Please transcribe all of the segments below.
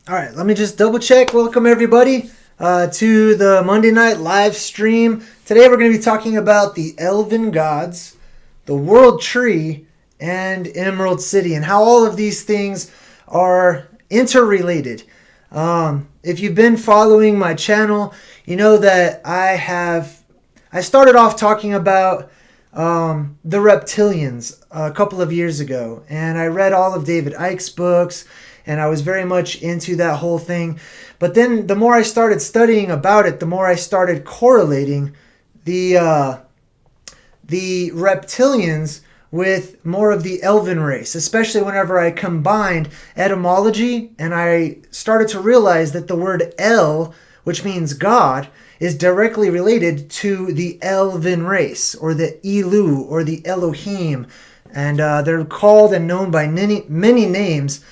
All right, let me just double check. Welcome everybody to the Monday night live stream. Today we're going to be talking about the Elven gods, the World Tree, and Emerald City, and how all of these things are interrelated. If you've been following my channel, you know that I started off talking about the reptilians a couple of years ago, and I read all of David Icke's books, and I was very much into that whole thing. But then the more I started studying about it, the more I started correlating the reptilians with more of the elven race, especially whenever I combined etymology, and I started to realize that the word El, which means God, is directly related to the elven race, or the Elu, or the Elohim, and they're called and known by many names.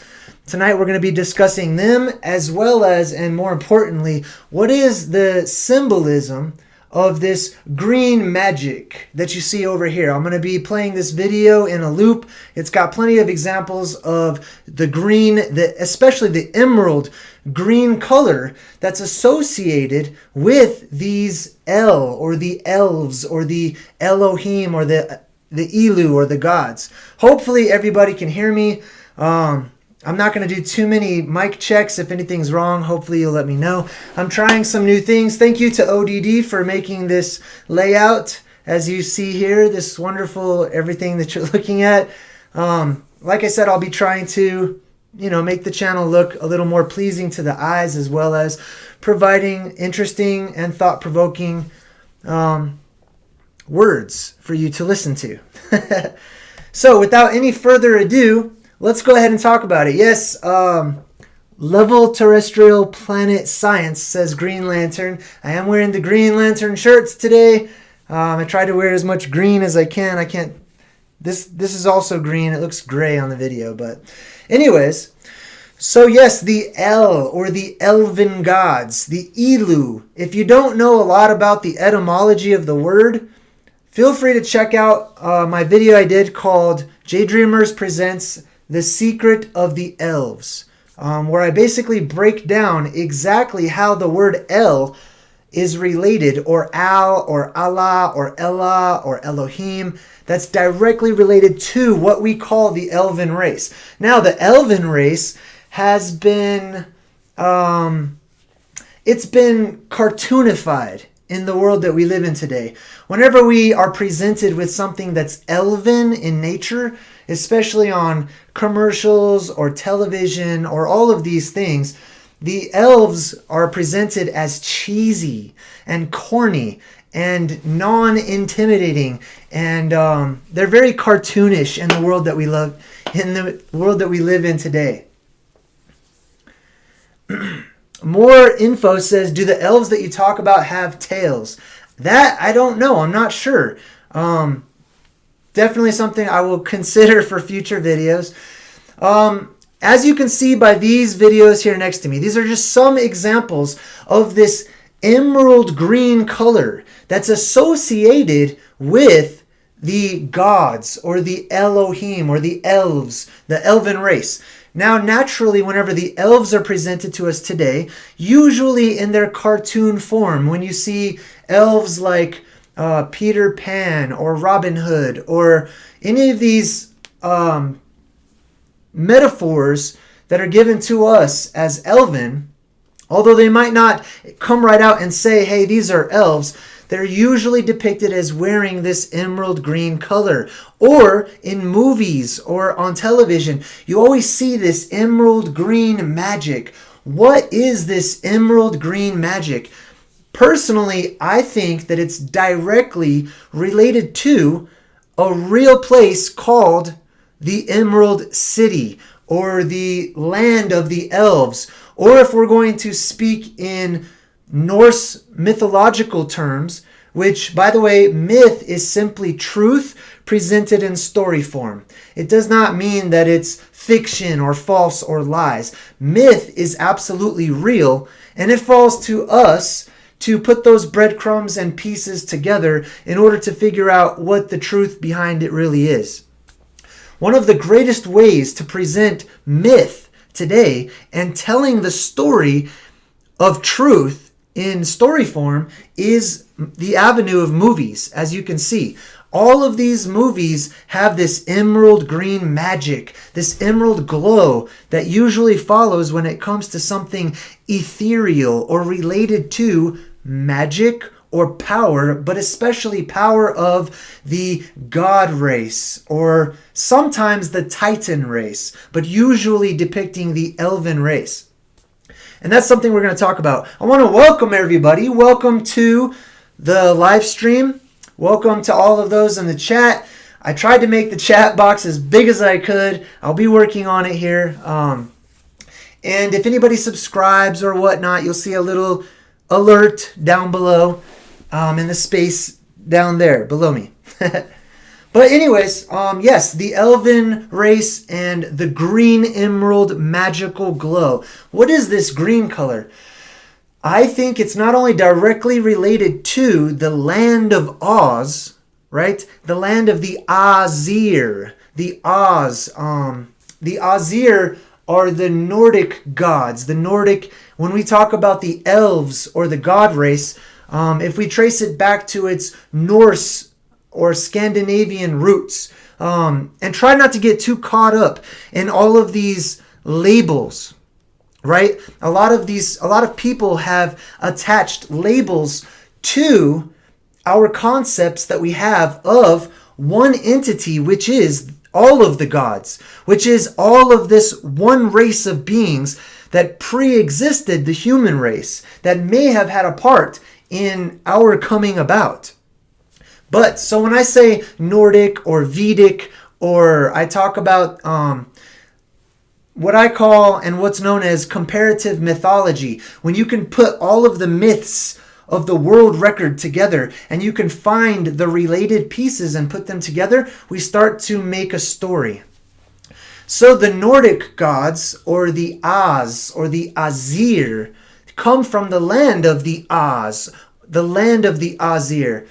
Tonight we're going to be discussing them, as well as, and more importantly, what is the symbolism of this green magic that you see over here. I'm going to be playing this video in a loop. It's got plenty of examples of the green, especially the emerald green color that's associated with these El, or the elves, or the Elohim, or the Elu, or the gods. Hopefully everybody can hear me. I'm not going to do too many mic checks. If anything's wrong, hopefully you'll let me know. I'm trying some new things. Thank you to ODD for making this layout. As you see here, this wonderful everything that you're looking at. Like I said, I'll be trying to, make the channel look a little more pleasing to the eyes, as well as providing interesting and thought-provoking words for you to listen to. So without any further ado, let's go ahead and talk about it. Yes, Level Terrestrial Planet Science says Green Lantern. I am wearing the Green Lantern shirts today. I try to wear as much green as I can. I can't. This is also green. It looks gray on the video, but anyways. So yes, the El, or the Elven gods, the Elu. If you don't know a lot about the etymology of the word, feel free to check out my video I did called JayDreamerZ Presents The Secret of the Elves, where I basically break down exactly how the word El is related, or Al, or Allah, or Ella, or Elohim. That's directly related to what we call the Elven race. Now, the Elven race has been, it's been cartoonified in the world that we live in today. Whenever we are presented with something that's elven in nature, especially on commercials or television or all of these things, the elves are presented as cheesy and corny and non-intimidating, and they're very cartoonish in the world that we love, in the world that we live in today. More info says, do the elves that you talk about have tails? That I don't know. I'm not sure. Definitely something I will consider for future videos. As you can see by these videos here next to me, these are just some examples of this emerald green color that's associated with the gods, or the Elohim, or the elves, the elven race. Now, naturally, whenever the elves are presented to us today, usually in their cartoon form, when you see elves like Peter Pan or Robin Hood, or any of these metaphors that are given to us as elven, although they might not come right out and say, hey, these are elves, they're usually depicted as wearing this emerald green color. Or in movies or on television, you always see this emerald green magic. What is this emerald green magic? Personally, I think that it's directly related to a real place called the Emerald City, or the land of the elves. Or if we're going to speak in Norse mythological terms, which, by the way, myth is simply truth presented in story form. It does not mean that it's fiction or false or lies. Myth is absolutely real, and it falls to us to put those breadcrumbs and pieces together in order to figure out what the truth behind it really is. One of the greatest ways to present myth today, and telling the story of truth in story form is the avenue of movies, as you can see. All of these movies have this emerald green magic, this emerald glow that usually follows when it comes to something ethereal or related to magic or power, but especially power of the god race, or sometimes the Titan race, but usually depicting the Elven race. And that's something we're going to talk about. I want to welcome everybody. Welcome to the live stream. Welcome to all of those in the chat. I tried to make the chat box as big as I could. I'll be working on it here. And if anybody subscribes or whatnot, you'll see a little alert down below in the space down there below me. But anyways, yes, the Elven race and the green emerald magical glow. What is this green color? I think it's not only directly related to the land of Oz, right? The land of the Azir. The Oz. The Azir are the Nordic gods. The Nordic, when we talk about the elves or the god race, if we trace it back to its Norse or Scandinavian roots, and try not to get too caught up in all of these labels, right? A lot of people have attached labels to our concepts that we have of one entity, which is all of the gods, which is all of this one race of beings that pre-existed the human race, that may have had a part in our coming about. But, so when I say Nordic or Vedic, or I talk about what I call and what's known as comparative mythology, when you can put all of the myths of the world record together and you can find the related pieces and put them together, we start to make a story. So the Nordic gods, or the Az, or the Azir, come from the land of the Az, the land of the Azir.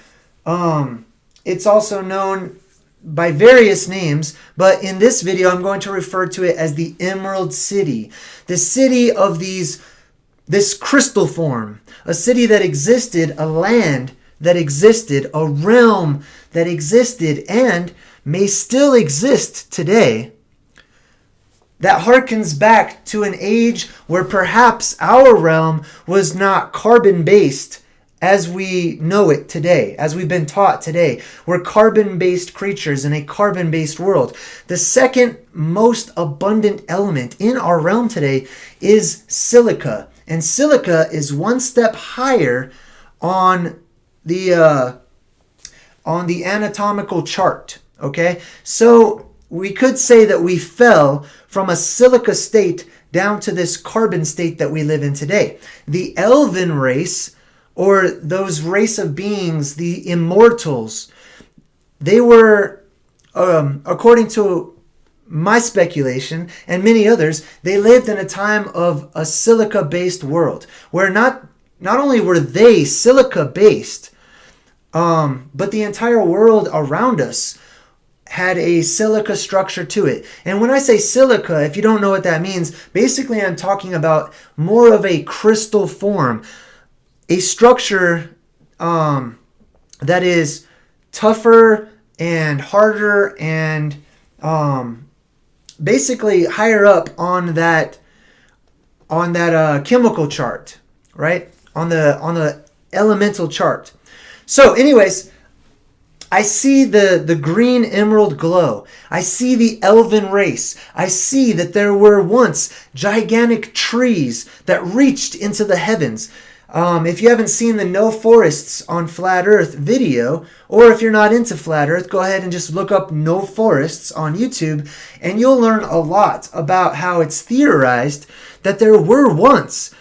It's also known by various names, but in this video I'm going to refer to it as the Emerald City. The city of this crystal form. A city that existed, a land that existed, a realm that existed, and may still exist today. That harkens back to an age where perhaps our realm was not carbon-based as we know it today, as we've been taught today. We're carbon-based creatures in a carbon-based world. The second most abundant element in our realm today is silica. And silica is one step higher on the anatomical chart, okay? So we could say that we fell from a silica state down to this carbon state that we live in today. The Elven race, or those race of beings, the immortals, they were, according to my speculation and many others, they lived in a time of a silica-based world, where not only were they silica-based, but the entire world around us had a silica structure to it. And when I say silica, if you don't know what that means, basically I'm talking about more of a crystal form, a structure that is tougher and harder and basically higher up on that chemical chart, right? On the elemental chart. So anyways, I see the green emerald glow. I see the elven race. I see that there were once gigantic trees that reached into the heavens. If you haven't seen the No Forests on Flat Earth video, or if you're not into Flat Earth, go ahead and just look up No Forests on YouTube, and you'll learn a lot about how it's theorized that there were once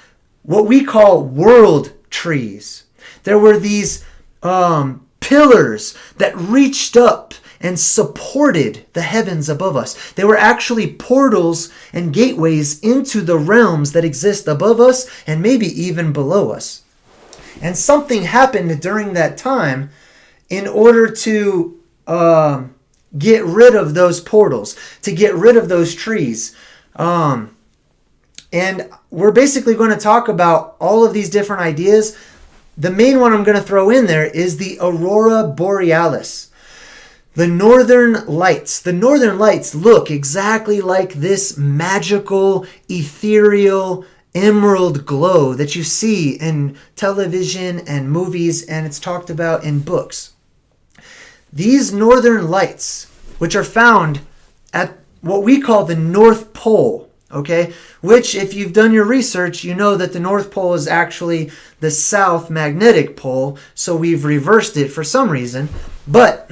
what we call world trees. There were these pillars that reached up and supported the heavens above us. They were actually portals and gateways into the realms that exist above us and maybe even below us. And something happened during that time in order to get rid of those portals, to get rid of those trees. And we're basically going to talk about all of these different ideas. The main one I'm going to throw in there is the Aurora Borealis. The Northern Lights. The Northern Lights look exactly like this magical, ethereal, emerald glow that you see in television and movies, and it's talked about in books. These Northern Lights, which are found at what we call the North Pole, okay? Which, if you've done your research, you know that the North Pole is actually the South Magnetic Pole, so we've reversed it for some reason. But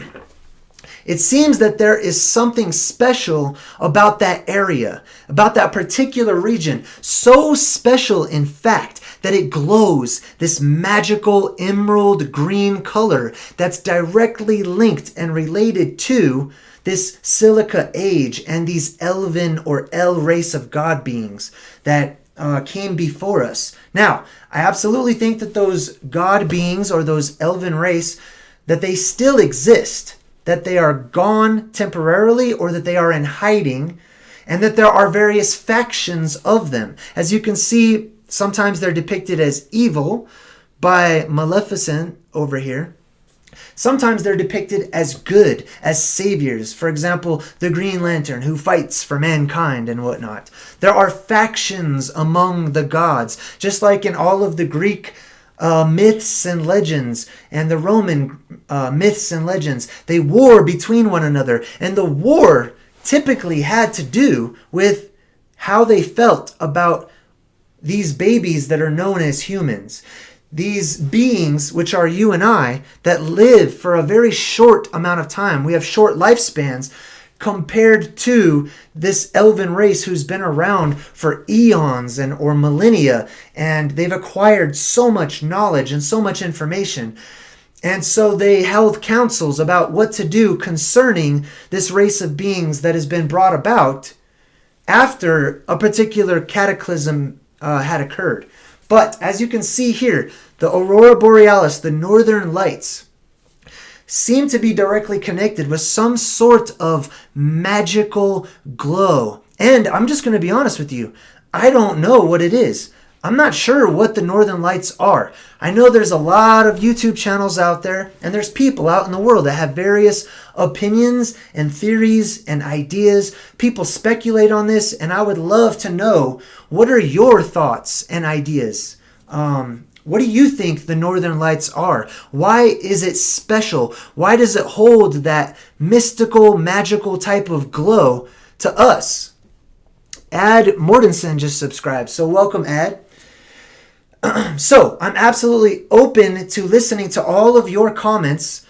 it seems that there is something special about that area, about that particular region. So special, in fact, that it glows this magical emerald green color that's directly linked and related to this Silica Age and these Elven or El race of God beings that came before us. Now, I absolutely think that those God beings or those Elven race, that they still exist, that they are gone temporarily or that they are in hiding, and that there are various factions of them. As you can see, sometimes they're depicted as evil by Maleficent over here. Sometimes they're depicted as good, as saviors. For example, the Green Lantern, who fights for mankind and whatnot. There are factions among the gods, just like in all of the Greek myths and legends and the Roman myths and legends. They war between one another, and the war typically had to do with how they felt about these babies that are known as humans. These beings, which are you and I, that live for a very short amount of time. We have short lifespans compared to this Elven race who's been around for eons and or millennia, and they've acquired so much knowledge and so much information. And so they held councils about what to do concerning this race of beings that has been brought about after a particular cataclysm had occurred. But as you can see here, the Aurora Borealis, the Northern Lights, seem to be directly connected with some sort of magical glow. And I'm just going to be honest with you, I don't know what it is. I'm not sure what the Northern Lights are. I know there's a lot of YouTube channels out there, and there's people out in the world that have various opinions and theories and ideas. People speculate on this, and I would love to know, what are your thoughts and ideas? What do you think the Northern Lights are? Why is it special? Why does it hold that mystical, magical type of glow to us? Ad Mortensen just subscribed, so welcome, Ad. So, I'm absolutely open to listening to all of your comments.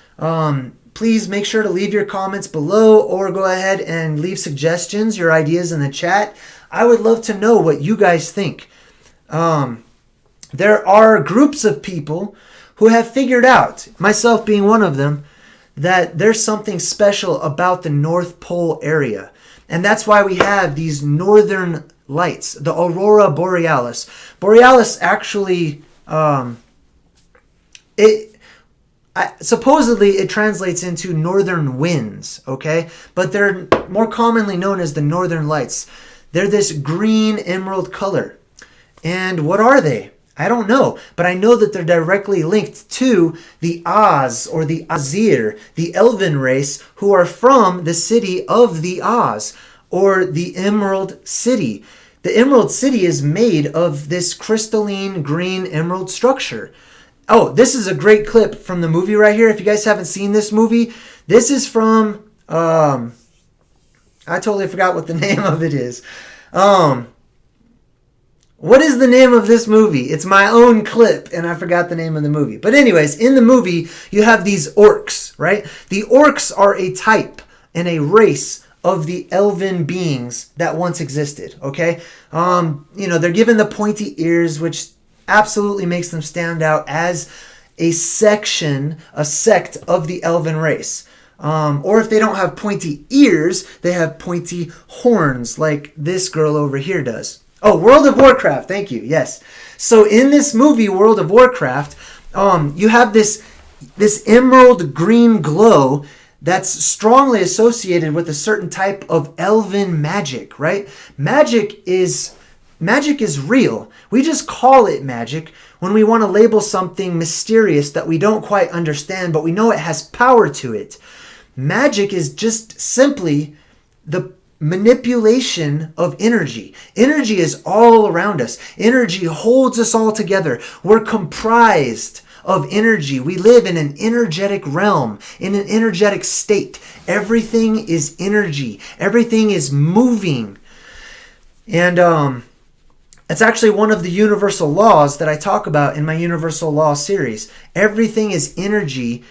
Please make sure to leave your comments below or go ahead and leave suggestions, your ideas in the chat. I would love to know what you guys think. There are groups of people who have figured out, myself being one of them, that there's something special about the North Pole area. And that's why we have these Northern Lights, the Aurora Borealis. Borealis actually, supposedly it translates into northern winds, okay? But they're more commonly known as the Northern Lights. They're this green emerald color. And what are they? I don't know, but I know that they're directly linked to the Oz or the Azir, the Elven race, who are from the city of the Oz, or the Emerald City. The Emerald City is made of this crystalline green emerald structure. Oh, this is a great clip from the movie right here. If you guys haven't seen this movie, this is from, I totally forgot what the name of it is. What is the name of this movie? It's my own clip, and I forgot the name of the movie. But anyways, in the movie, you have these orcs, right? The orcs are a type and a race of the elven beings that once existed, okay? They're given the pointy ears, which absolutely makes them stand out as a sect of the elven race. Or if they don't have pointy ears, they have pointy horns, like this girl over here does. Oh, World of Warcraft. Thank you. Yes. So in this movie, World of Warcraft, you have this emerald green glow that's strongly associated with a certain type of elven magic, right? Magic is Magic is real. We just call it magic when we want to label something mysterious that we don't quite understand, but we know it has power to it. Magic is just simply the manipulation of energy. Energy is all around us. Energy holds us all together. We're comprised of energy. We live in an energetic realm, in an energetic state. Everything is energy. Everything is moving. And it's actually one of the universal laws that I talk about in my universal law series. Everything is energy,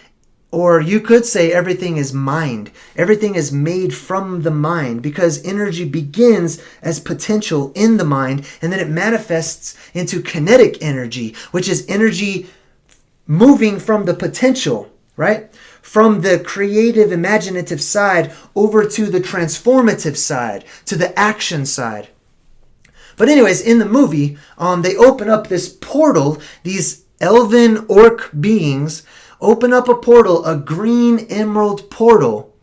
or you could say everything is mind. Everything is made from the mind, because energy begins as potential in the mind, and then it manifests into kinetic energy, which is energy moving from the potential, right? From the creative, imaginative side over to the transformative side, to the action side. But anyways, in the movie, they open up this portal. These elven orc beings open up a portal, a green emerald portal,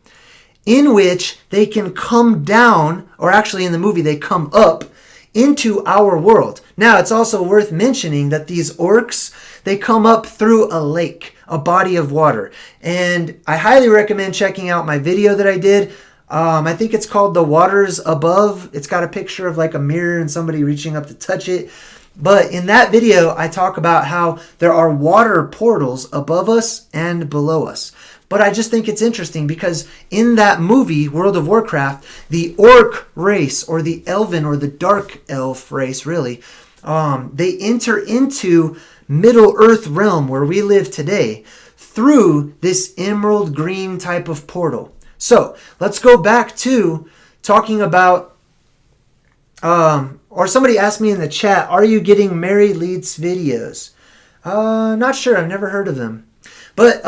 in which they can come down, or actually in the movie they come up into our world. Now, it's also worth mentioning that these orcs, they come up through a lake, a body of water. And I highly recommend checking out my video that I did. I think it's called The Waters Above. It's got a picture of like a mirror and somebody reaching up to touch it. But in that video, I talk about how there are water portals above us and below us. But I just think it's interesting because in that movie, World of Warcraft, the orc race, or the elven, or the dark elf race, really, they enter into Middle Earth realm where we live today through this emerald green type of portal. So let's go back to talking about, or somebody asked me in the chat, are you getting Mary Leeds videos? Not sure. I've never heard of them. But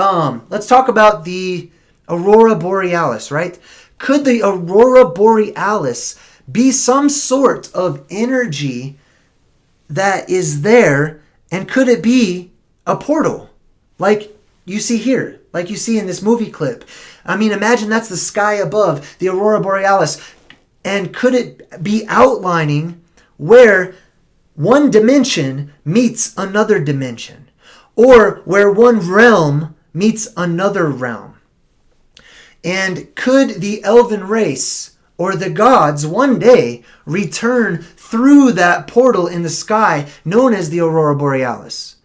let's talk about the Aurora Borealis, right? Could the Aurora Borealis be some sort of energy that is there, and could it be a portal like you see here, like you see in this movie clip? I mean, imagine that's the sky above, the Aurora Borealis. And could it be outlining where one dimension meets another dimension, or where one realm meets another realm? And could the elven race or the gods one day return through that portal in the sky known as the Aurora Borealis?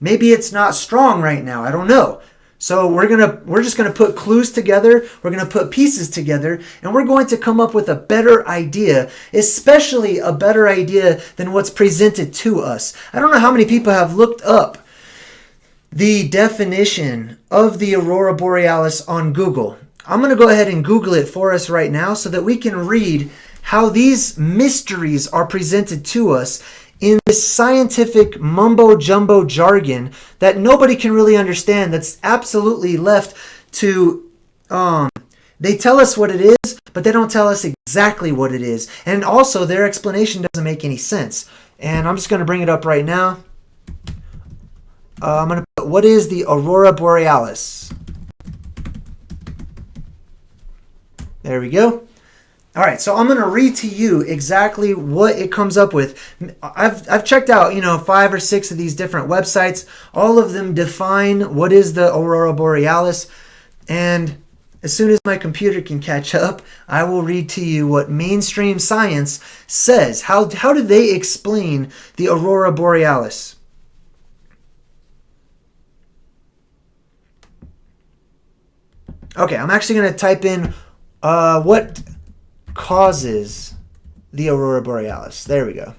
Maybe it's not strong right now. I don't know. So we're just gonna put clues together, we're gonna put pieces together, and we're going to come up with a better idea, especially a better idea than what's presented to us. I don't know how many people have looked up the definition of the Aurora Borealis on Google. I'm gonna go ahead and Google it for us right now so that we can read how these mysteries are presented to us in this scientific mumbo-jumbo jargon that nobody can really understand, that's absolutely left to... they tell us what it is, but they don't tell us exactly what it is. And also, their explanation doesn't make any sense. And I'm just going to bring it up right now. I'm going to put, what is the Aurora Borealis? There we go. All right, so I'm going to read to you exactly what it comes up with. I've checked out, 5 or 6 of these different websites. All of them define what is the Aurora Borealis. And as soon as my computer can catch up, I will read to you what mainstream science says. How do they explain the Aurora Borealis? Okay, I'm actually going to type in what causes the Aurora Borealis. There we go.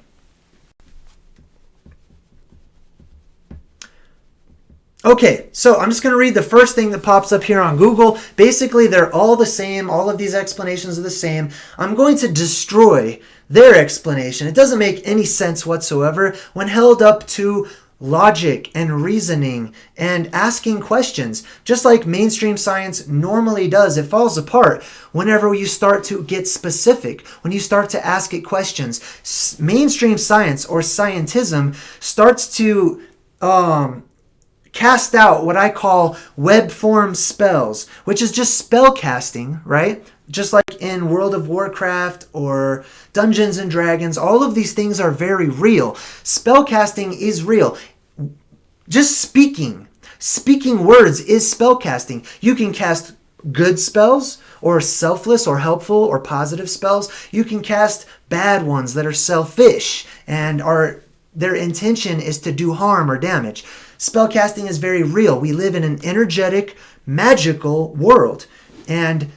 Okay, so I'm just going to read the first thing that pops up here on Google. Basically, they're all the same. All of these explanations are the same. I'm going to destroy their explanation. It doesn't make any sense whatsoever when held up to logic and reasoning and asking questions. Just like mainstream science normally does, it falls apart whenever you start to get specific, when you start to ask it questions. Mainstream science, or scientism, starts to cast out what I call web form spells, which is just spell casting, right? just like in World of Warcraft or Dungeons and Dragons, all of these things are very real. Spellcasting is real. Just speaking words is spellcasting. You can cast good spells or selfless or helpful or positive spells. You can cast bad ones that are selfish and their intention is to do harm or damage. Spellcasting is very real. We live in an energetic, magical world. And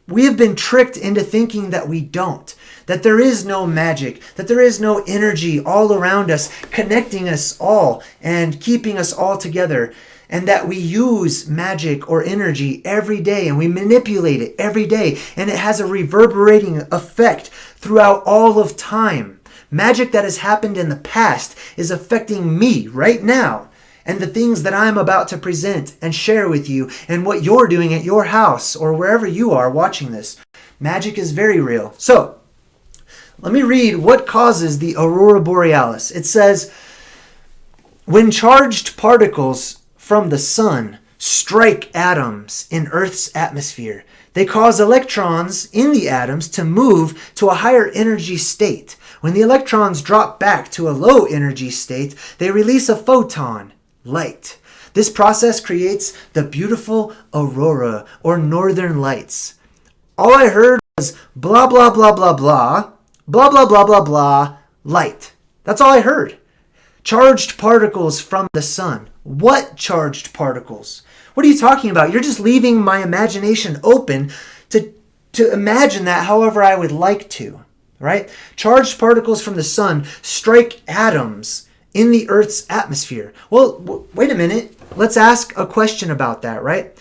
we have been tricked into thinking that we don't, that there is no magic, that there is no energy all around us, connecting us all and keeping us all together, and that we use magic or energy every day and we manipulate it every day, and it has a reverberating effect throughout all of time. Magic that has happened in the past is affecting me right now. And the things that I'm about to present and share with you and what you're doing at your house or wherever you are watching this. Magic is very real. So, let me read what causes the aurora borealis. It says, when charged particles from the sun strike atoms in Earth's atmosphere, they cause electrons in the atoms to move to a higher energy state. When the electrons drop back to a low energy state, they release a photon, light. This process creates the beautiful aurora or northern lights. All I heard was blah, blah, blah, blah, blah, blah, blah, blah, blah, blah, light. That's all I heard. Charged particles from the sun. What charged particles? What are you talking about? You're just leaving my imagination open to imagine that however I would like to, right? Charged particles from the sun strike atoms in the Earth's atmosphere. Well, wait a minute. Let's ask a question about that, right?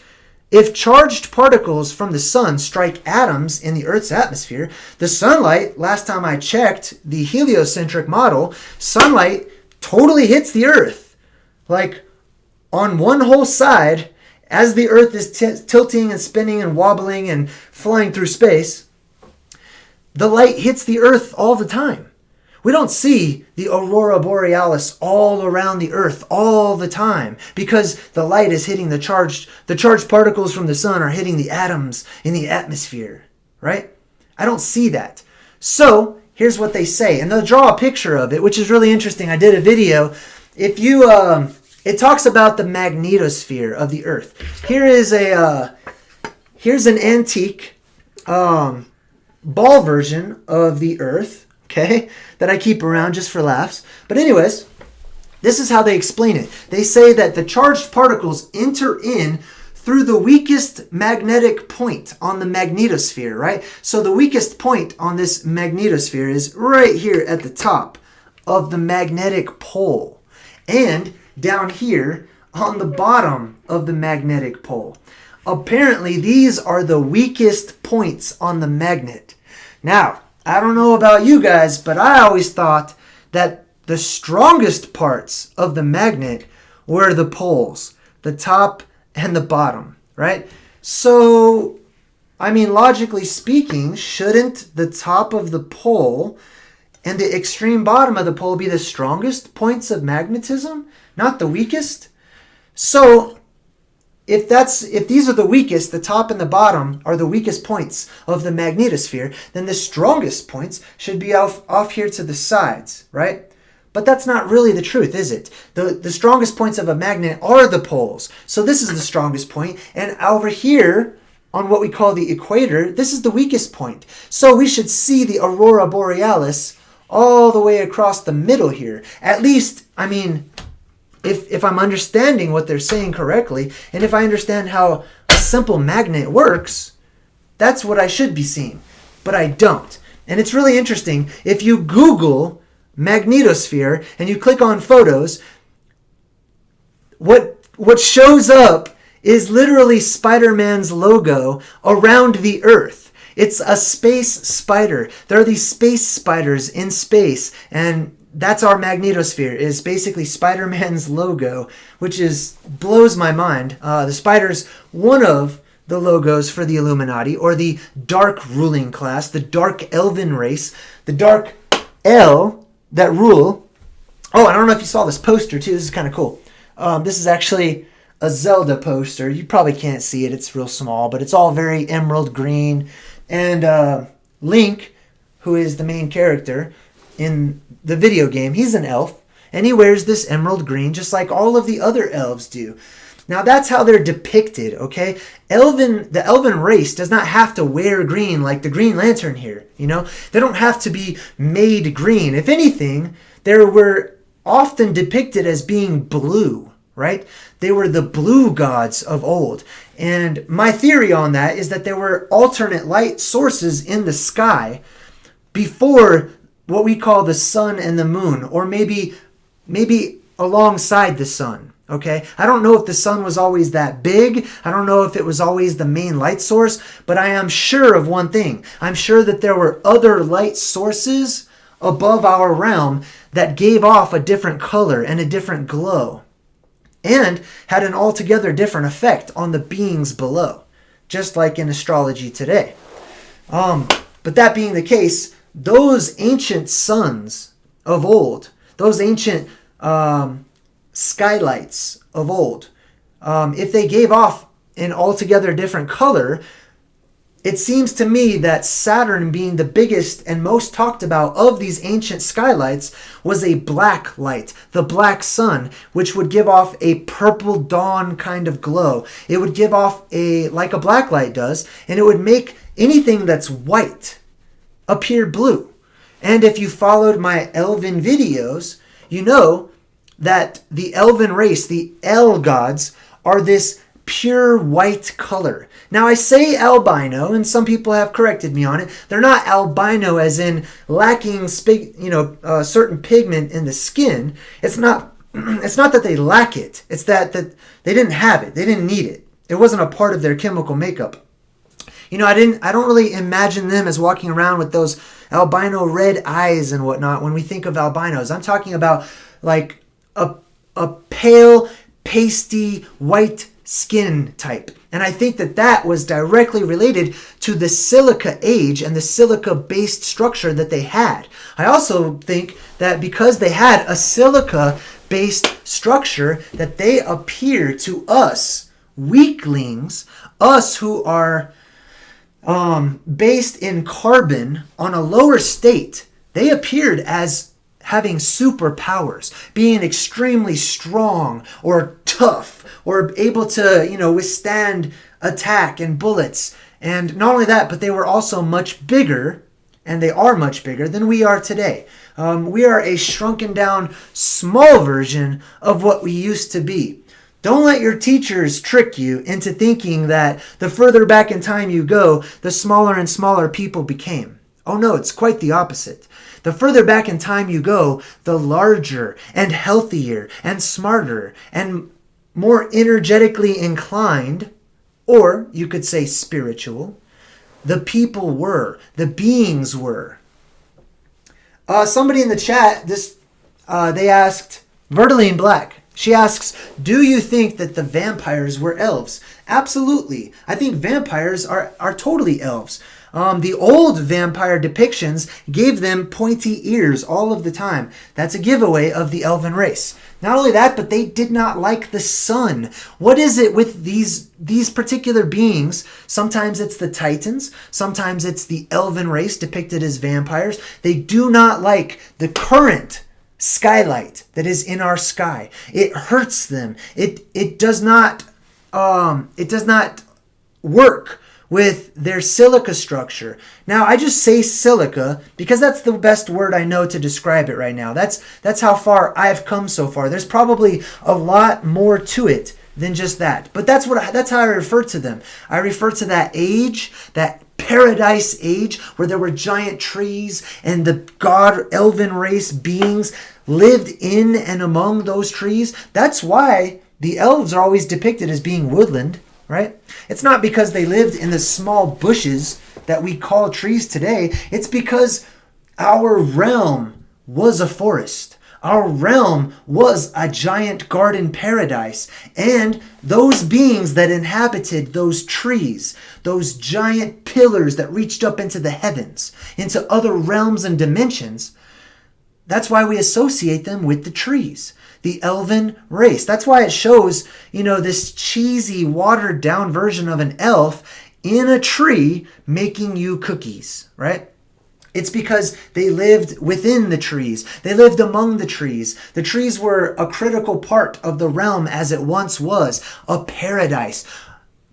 If charged particles from the sun strike atoms in the Earth's atmosphere, the sunlight, last time I checked the heliocentric model, sunlight totally hits the Earth. Like on one whole side, as the Earth is tilting and spinning and wobbling and flying through space, the light hits the Earth all the time. We don't see the aurora borealis all around the Earth all the time because the light is hitting the charged particles from the sun are hitting the atoms in the atmosphere, right? I don't see that. So here's what they say, and they'll draw a picture of it, which is really interesting. I did a video. If you, it talks about the magnetosphere of the Earth. Here's an antique ball version of the Earth. Okay, that I keep around just for laughs. But anyways, this is how they explain it. They say that the charged particles enter in through the weakest magnetic point on the magnetosphere, right? So the weakest point on this magnetosphere is right here at the top of the magnetic pole. And down here on the bottom of the magnetic pole. Apparently, these are the weakest points on the magnet. Now, I don't know about you guys, but I always thought that the strongest parts of the magnet were the poles, the top and the bottom, right? So, I mean, logically speaking, shouldn't the top of the pole and the extreme bottom of the pole be the strongest points of magnetism, not the weakest? So, if these are the weakest, the top and the bottom are the weakest points of the magnetosphere, then the strongest points should be off here to the sides, right? But that's not really the truth, is it? The strongest points of a magnet are the poles. So this is the strongest point, and over here on what we call the equator, this is the weakest point. So we should see the aurora borealis all the way across the middle here. At least, I mean, if I'm understanding what they're saying correctly, and if I understand how a simple magnet works, that's what I should be seeing. But I don't. And it's really interesting. If you Google magnetosphere and you click on photos, what shows up is literally Spider-Man's logo around the Earth. It's a space spider. There are these space spiders in space, and that's our magnetosphere, is basically Spider-Man's logo, which blows my mind. The spider's one of the logos for the Illuminati, or the dark ruling class, the dark Elven race, the dark L that rule. Oh, I don't know if you saw this poster too. This is kind of cool. This is actually a Zelda poster. You probably can't see it. It's real small, but it's all very emerald green. And Link, who is the main character in the video game, he's an elf, and he wears this emerald green just like all of the other elves do. Now that's how they're depicted, okay? The Elven race does not have to wear green like the Green Lantern here, you know? They don't have to be made green. If anything, they were often depicted as being blue, right? They were the blue gods of old. And my theory on that is that there were alternate light sources in the sky before what we call the sun and the moon, or maybe alongside the sun. Okay, I don't know if the sun was always that big. I don't know if it was always the main light source, but I am sure of one thing. I'm sure that there were other light sources above our realm that gave off a different color and a different glow and had an altogether different effect on the beings below, just like in astrology today. But that being the case, those ancient suns of old, those ancient skylights of old, if they gave off an altogether different color, it seems to me that Saturn, being the biggest and most talked about of these ancient skylights, was a black light, the black sun, which would give off a purple dawn kind of glow. It would give off like a black light does, and it would make anything that's white appear blue. And if you followed my Elven videos, you know that the Elven race, the El gods, are this pure white color. Now I say albino, and some people have corrected me on it. They're not albino as in lacking certain pigment in the skin. It's not that they lack it. It's that they didn't have it. They didn't need it. It wasn't a part of their chemical makeup. You know, I don't really imagine them as walking around with those albino red eyes and whatnot when we think of albinos. I'm talking about like a pale, pasty, white skin type. And I think that was directly related to the Silica Age and the silica-based structure that they had. I also think that because they had a silica-based structure, that they appear to us, weaklings, us who are based in carbon on a lower state, they appeared as having superpowers, being extremely strong or tough, or able to, withstand attack and bullets. And not only that, but they were also much bigger, and they are much bigger than we are today. We are a shrunken down, small version of what we used to be. Don't let your teachers trick you into thinking that the further back in time you go, the smaller and smaller people became. Oh no, it's quite the opposite. The further back in time you go, the larger and healthier and smarter and more energetically inclined, or you could say spiritual, the people were, the beings were. Somebody in the chat, they asked, Verdaline Black, she asks, do you think that the vampires were elves? Absolutely. I think vampires are totally elves. The old vampire depictions gave them pointy ears all of the time. That's a giveaway of the Elven race. Not only that, but they did not like the sun. What is it with these particular beings? Sometimes it's the Titans. Sometimes it's the Elven race depicted as vampires. They do not like the current skylight that is in our sky. It hurts them. It does not work with their silica structure. Now, I just say silica because that's the best word I know to describe it right now. That's how far I've come so far. There's probably a lot more to it than just that. But that's how I refer to them. I refer to that age, that paradise age where there were giant trees and the god Elven race beings lived in and among those trees. That's why the elves are always depicted as being woodland. Right? It's not because they lived in the small bushes that we call trees today. It's because our realm was a forest. Our realm was a giant garden paradise. And those beings that inhabited those trees, those giant pillars that reached up into the heavens, into other realms and dimensions, That's why we associate them with the trees. The elven race. That's why it shows, this cheesy, watered down version of an elf in a tree making you cookies, right? It's because they lived within the trees. They lived among the trees. The trees were a critical part of the realm as it once was, a paradise.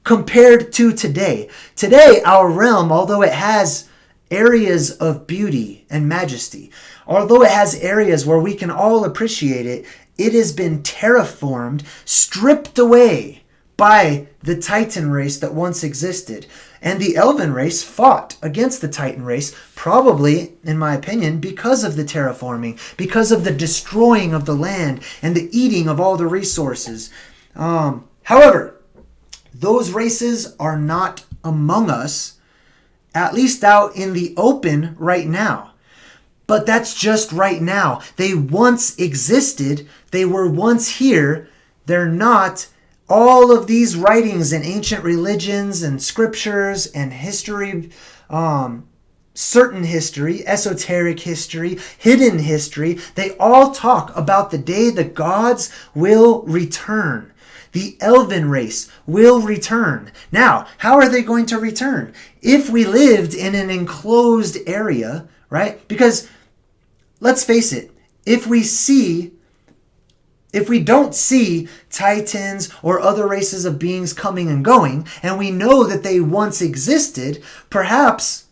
Compared to today. Today, our realm, although it has areas of beauty and majesty, although it has areas where we can all appreciate it, it has been terraformed, stripped away by the Titan race that once existed. And the Elven race fought against the Titan race, probably, in my opinion, because of the terraforming, because of the destroying of the land and the eating of all the resources. However, those races are not among us, at least out in the open right now. But that's just right now. They once existed. They were once here. They're not. All of these writings in ancient religions and scriptures and history, certain history, esoteric history, hidden history, they all talk about the day the gods will return. The Elven race will return. Now, how are they going to return? If we lived in an enclosed area, right? Because let's face it, if we don't see Titans or other races of beings coming and going, and we know that they once existed, perhaps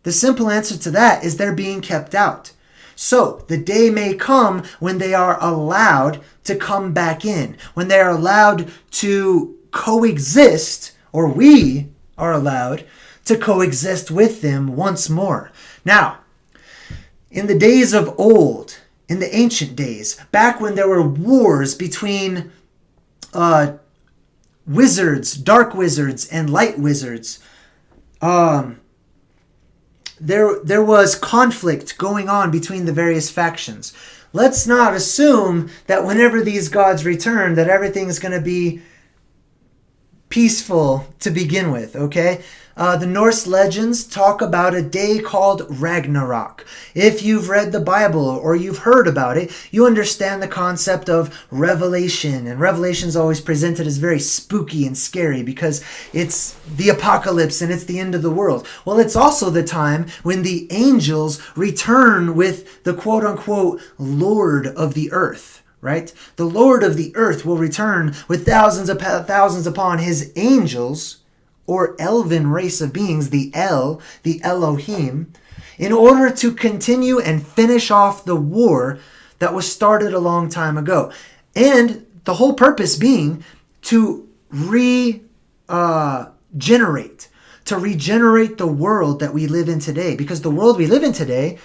the simple answer to that is they're being kept out. So the day may come when they are allowed to come back in, when they are allowed to coexist, or we are allowed to coexist with them once more. Now, in the days of old, in the ancient days, back when there were wars between wizards, dark wizards, and light wizards, there was conflict going on between the various factions. Let's not assume that whenever these gods return, that everything's going to be peaceful to begin with, okay? The Norse legends talk about a day called Ragnarok. If you've read the Bible or you've heard about it, you understand the concept of Revelation. And Revelation is always presented as very spooky and scary because it's the apocalypse and it's the end of the world. Well, it's also the time when the angels return with the quote-unquote Lord of the earth. Right? The Lord of the earth will return with thousands upon his angels, or elven race of beings, the Elohim, in order to continue and finish off the war that was started a long time ago. And the whole purpose being to regenerate the world that we live in today. Because the world we live in today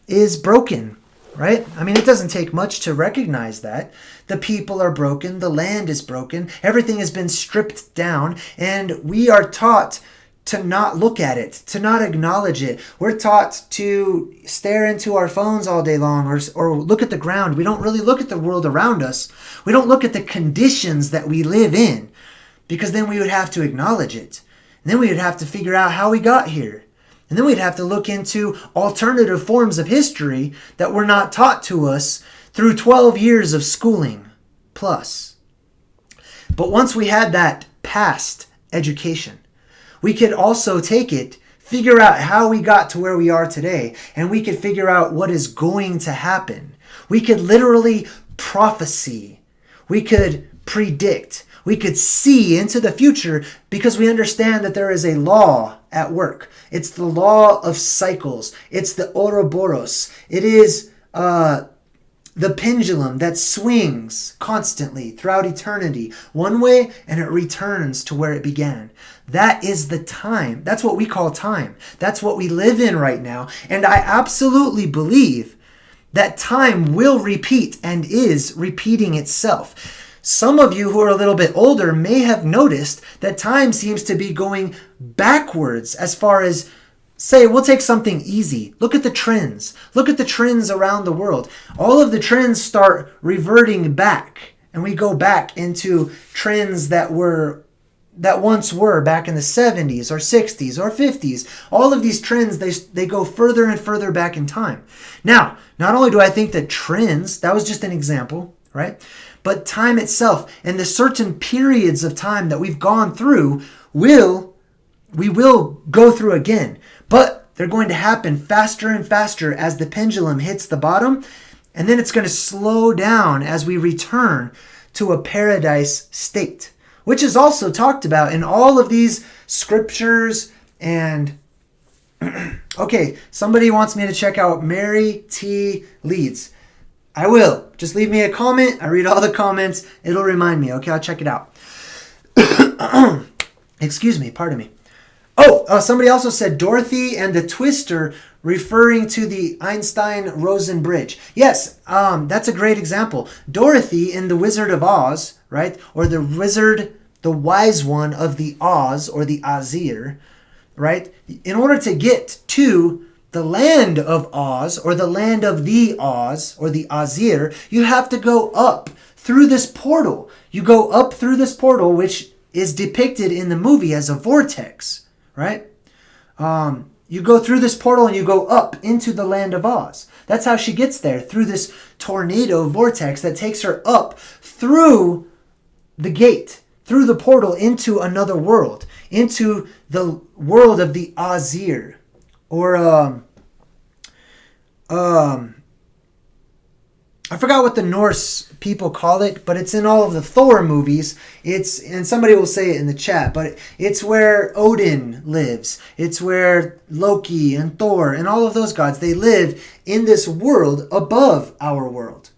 is broken. Right? I mean, it doesn't take much to recognize that. The people are broken. The land is broken. Everything has been stripped down. And we are taught to not look at it, to not acknowledge it. We're taught to stare into our phones all day long or look at the ground. We don't really look at the world around us. We don't look at the conditions that we live in, because then we would have to acknowledge it. And then we would have to figure out how we got here. And then we'd have to look into alternative forms of history that were not taught to us through 12 years of schooling plus. But once we had that past education, we could also take it, figure out how we got to where we are today, and we could figure out what is going to happen. We could literally prophesy. We could predict. We could see into the future because we understand that there is a law at work. It's the law of cycles. It's the Ouroboros. It is the pendulum that swings constantly throughout eternity one way and it returns to where it began. That is the time. That's what we call time. That's what we live in right now. And I absolutely believe that time will repeat and is repeating itself. Some of you who are a little bit older may have noticed that time seems to be going backwards as far as, say, we'll take something easy. Look at the trends. Look at the trends around the world. All of the trends start reverting back, and we go back into trends that were that once were back in the 70s or 60s or 50s. All of these trends, they go further and further back in time. Now, not only do I think that trends, that was just an example, right? But time itself and the certain periods of time that we've gone through we will go through again. But they're going to happen faster and faster as the pendulum hits the bottom. And then it's going to slow down as we return to a paradise state, which is also talked about in all of these scriptures. And okay, somebody wants me to check out Mary T. Leeds. I will. Just leave me a comment. I read all the comments. It'll remind me. Okay, I'll check it out. Excuse me. Pardon me. Somebody also said Dorothy and the Twister, referring to the Einstein-Rosen bridge. Yes, that's a great example. Dorothy in The Wizard of Oz, right? Or the wizard, the wise one of the Oz, or the Azir, right? In order to get to the land of Oz, or the land of the Oz, or the Azir, you have to go up through this portal. You go up through this portal, which is depicted in the movie as a vortex, right? You go through this portal and you go up into the land of Oz. That's how she gets there, through this tornado vortex that takes her up through the gate, through the portal into another world, into the world of the Azir. Or, I forgot what the Norse people call it, but it's in all of the Thor movies. And somebody will say it in the chat, but it's where Odin lives. It's where Loki and Thor and all of those gods, they live in this world above our world.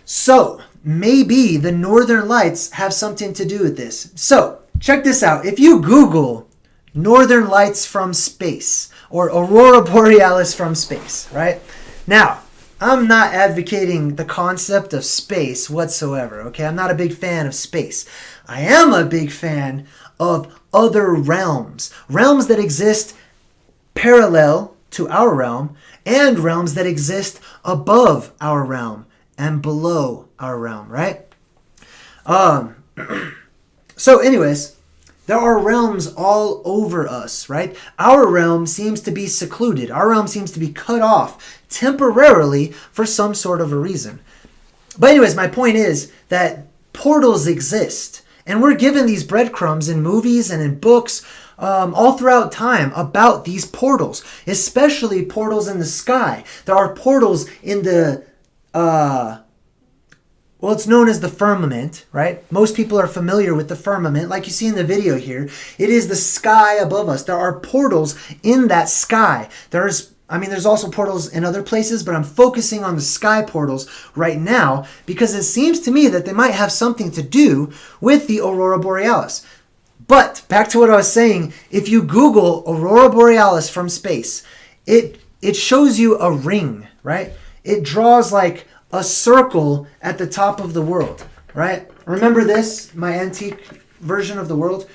So maybe the Northern Lights have something to do with this. So check this out. If you Google Northern Lights from space or Aurora Borealis from space, right? Now, I'm not advocating the concept of space whatsoever, okay? I'm not a big fan of space. I am a big fan of other realms. Realms that exist parallel to our realm, and realms that exist above our realm and below our realm, right? So anyways, there are realms all over us, right? Our realm seems to be secluded. Our realm seems to be cut off temporarily for some sort of a reason. But anyways, my point is that portals exist. And we're given these breadcrumbs in movies and in books all throughout time about these portals, especially portals in the sky. There are portals in the... Well, it's known as the firmament, right? Most people are familiar with the firmament. Like you see in the video here, it is the sky above us. There are portals in that sky. There's also portals in other places, but I'm focusing on the sky portals right now because it seems to me that they might have something to do with the Aurora Borealis. But back to what I was saying, if you Google Aurora Borealis from space, it shows you a ring, right? It draws like a circle at the top of the world, right? Remember this, my antique version of the world?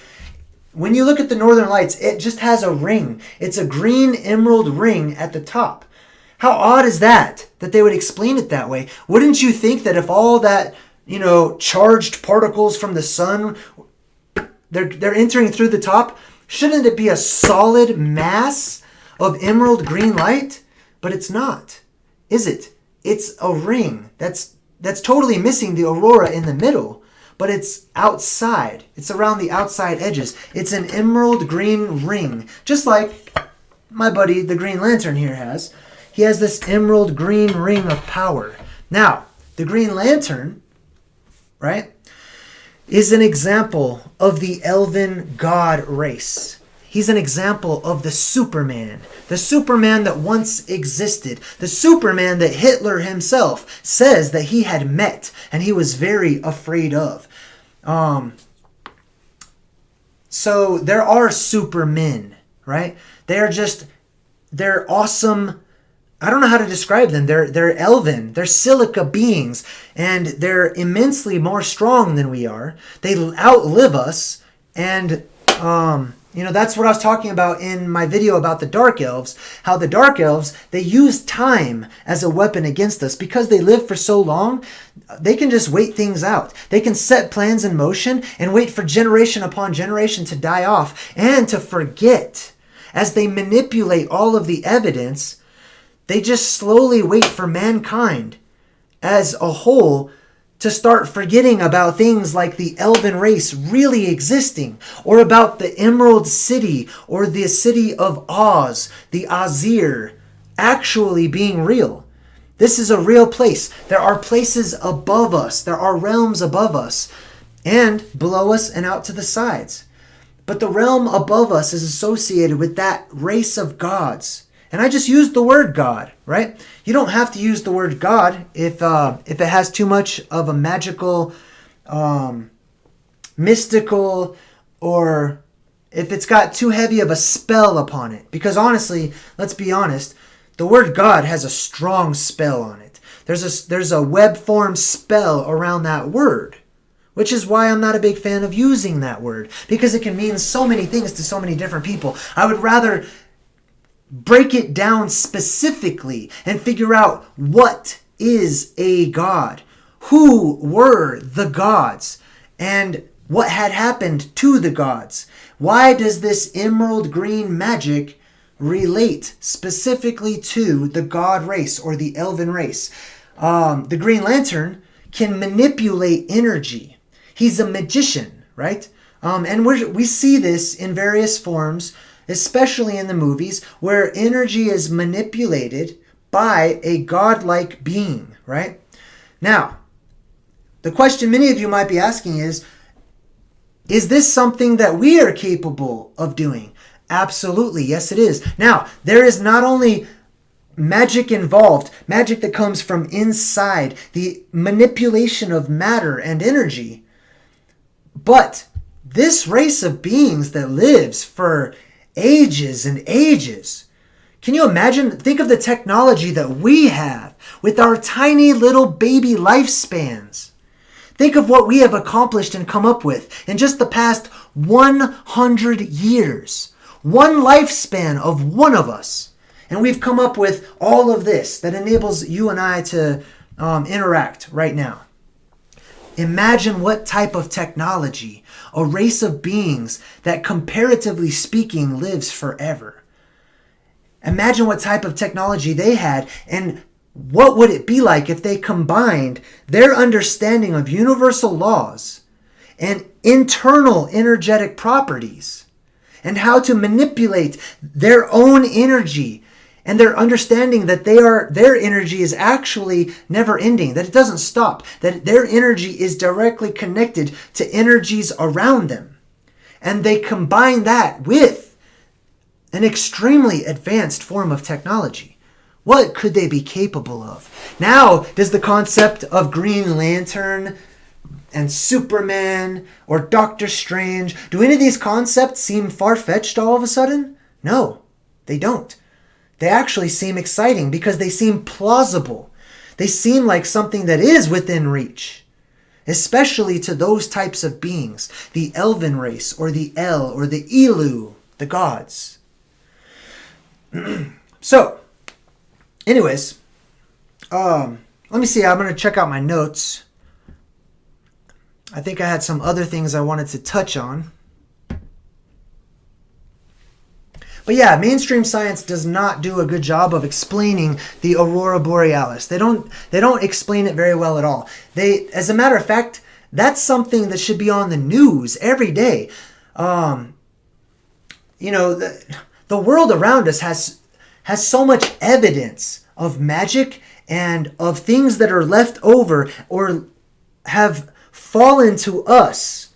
When you look at the Northern Lights, it just has a ring. It's a green emerald ring at the top. How odd is that they would explain it that way? Wouldn't you think that if all that, charged particles from the sun, they're entering through the top, shouldn't it be a solid mass of emerald green light? But it's not, is it? It's a ring that's totally missing the aurora in the middle, but it's outside. It's around the outside edges. It's an emerald green ring, just like my buddy, the Green Lantern here has. He has this emerald green ring of power. Now, the Green Lantern, right, is an example of the Elven god race. He's an example of the Superman that once existed, the Superman that Hitler himself says that he had met and he was very afraid of. So there are supermen, right? They're awesome. I don't know how to describe them. They're Elven. They're Silica beings, and they're immensely more strong than we are. They outlive us, and That's what I was talking about in my video about the Dark Elves, how the Dark Elves, they use time as a weapon against us. Because they live for so long, they can just wait things out. They can set plans in motion and wait for generation upon generation to die off and to forget. As they manipulate all of the evidence, they just slowly wait for mankind as a whole to start forgetting about things like the Elven race really existing, or about the Emerald City, or the city of Oz, the Azir, actually being real. This is a real place. There are places above us. There are realms above us, and below us and out to the sides. But the realm above us is associated with that race of gods. And I just used the word God, right? You don't have to use the word God if it has too much of a magical, mystical, or if it's got too heavy of a spell upon it. Because honestly, let's be honest, the word God has a strong spell on it. There's a web form spell around that word, which is why I'm not a big fan of using that word, because it can mean so many things to so many different people. I would rather break it down specifically and figure out what is a god, who were the gods, and what had happened to the gods. Why does this emerald green magic relate specifically to the god race or the elven race? The Green Lantern can manipulate energy. He's a magician, right? And we see this in various forms, especially in the movies, where energy is manipulated by a godlike being, right? Now, the question many of you might be asking is this something that we are capable of doing? Absolutely, yes it is. Now, there is not only magic involved, magic that comes from inside, the manipulation of matter and energy, but this race of beings that lives for ages and ages. Can you imagine? Think of the technology that we have with our tiny little baby lifespans. Think of what we have accomplished and come up with in just the past 100 years. One lifespan of one of us. And we've come up with all of this that enables you and I to interact right now. Imagine what type of technology, a race of beings that comparatively speaking lives forever. Imagine what type of technology they had, and what would it be like if they combined their understanding of universal laws and internal energetic properties and how to manipulate their own energy and their understanding that their energy is actually never ending, that it doesn't stop, that their energy is directly connected to energies around them. And they combine that with an extremely advanced form of technology. What could they be capable of? Now, does the concept of Green Lantern and Superman or Doctor Strange, do any of these concepts seem far-fetched all of a sudden? No, they don't. They actually seem exciting because they seem plausible. They seem like something that is within reach, especially to those types of beings, the Elven race or the El or the Elu, the gods. So, anyways, let me see. I'm going to check out my notes. I think I had some other things I wanted to touch on. But yeah, mainstream science does not do a good job of explaining the aurora borealis. They don't explain it very well at all. As a matter of fact, that's something that should be on the news every day. The world around us has so much evidence of magic and of things that are left over or have fallen to us.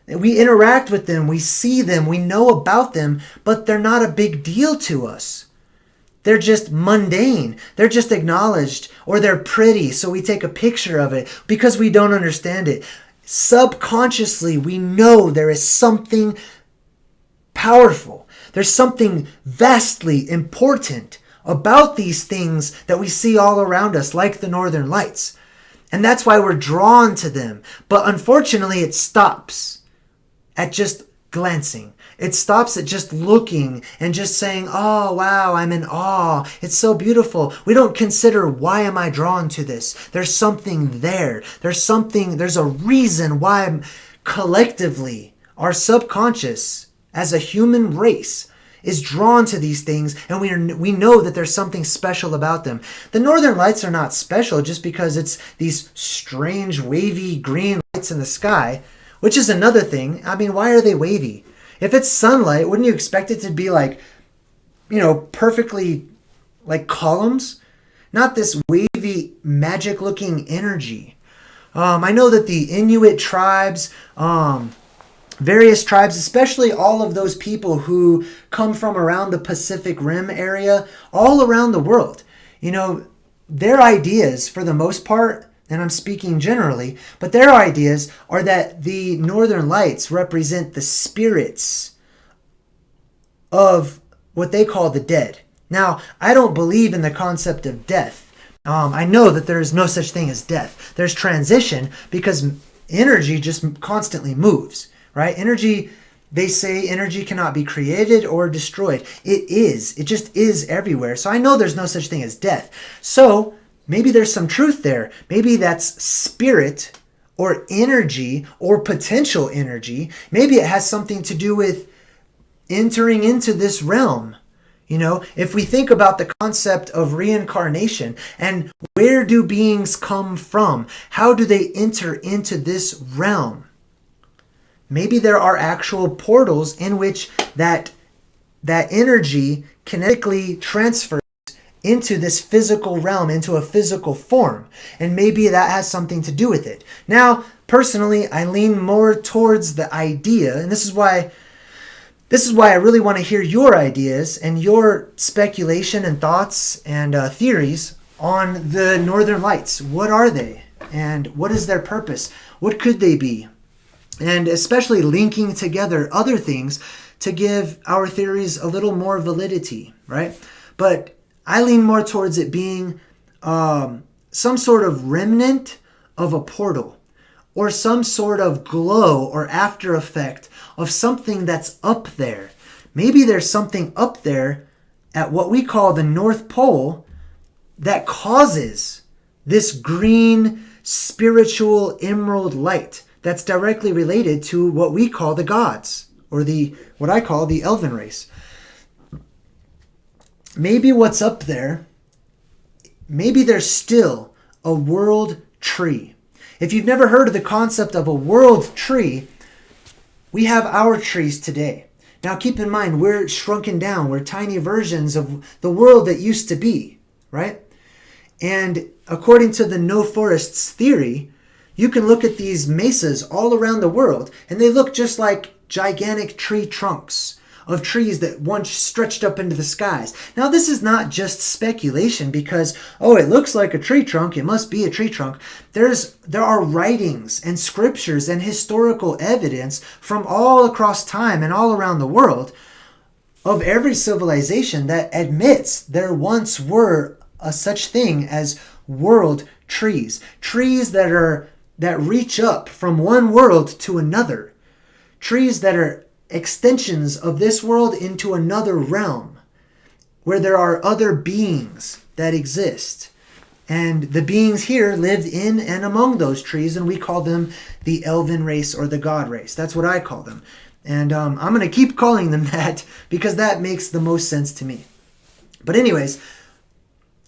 We interact with them, we see them, we know about them, but they're not a big deal to us. They're just mundane. They're just acknowledged, or they're pretty, so we take a picture of it because we don't understand it. Subconsciously, we know there is something powerful. There's something vastly important about these things that we see all around us, like the Northern Lights. And that's why we're drawn to them. But unfortunately, it stops at just glancing. It stops at just looking and just saying, oh, wow, I'm in awe. It's so beautiful. We don't consider, why am I drawn to this? There's something there. There's a reason why I'm collectively, our subconscious as a human race is drawn to these things, and we know that there's something special about them. The northern lights are not special just because it's these strange wavy green lights in the sky, which is another thing. I mean, why are they wavy? If it's sunlight, wouldn't you expect it to be like, perfectly like columns? Not this wavy, magic-looking energy. I know that the Inuit tribes, various tribes, especially all of those people who come from around the Pacific Rim area, all around the world, their ideas, for the most part, and I'm speaking generally, but their ideas are that the northern lights represent the spirits of what they call the dead. Now, I don't believe in the concept of death. I know that there is no such thing as death. There's transition because energy just constantly moves, right? They say energy cannot be created or destroyed. It is. It just is everywhere. So I know there's no such thing as death. So maybe there's some truth there. Maybe that's spirit or energy or potential energy. Maybe it has something to do with entering into this realm. If we think about the concept of reincarnation and where do beings come from? How do they enter into this realm? Maybe there are actual portals in which that energy kinetically transfers into this physical realm, into a physical form. And maybe that has something to do with it. Now, personally, I lean more towards the idea, and this is why I really want to hear your ideas and your speculation and thoughts and theories on the Northern Lights. What are they? And what is their purpose? What could they be? And especially linking together other things to give our theories a little more validity, right? But I lean more towards it being some sort of remnant of a portal, or some sort of glow or after effect of something that's up there. Maybe there's something up there at what we call the North Pole that causes this green spiritual emerald light that's directly related to what we call the gods, or what I call the Elven race. Maybe what's up there, maybe there's still a world tree. If you've never heard of the concept of a world tree, we have our trees today. Now keep in mind, we're shrunken down. We're tiny versions of the world that used to be, right? And according to the no forests theory, you can look at these mesas all around the world, and they look just like gigantic tree trunks of trees that once stretched up into the skies. Now, this is not just speculation because, it looks like a tree trunk, it must be a tree trunk. There are writings and scriptures and historical evidence from all across time and all around the world of every civilization that admits there once were a such thing as world trees. Trees that reach up from one world to another. Trees that are extensions of this world into another realm where there are other beings that exist. And the beings here lived in and among those trees, and we call them the Elven race or the God race. That's what I call them. And I'm going to keep calling them that because that makes the most sense to me. But anyways,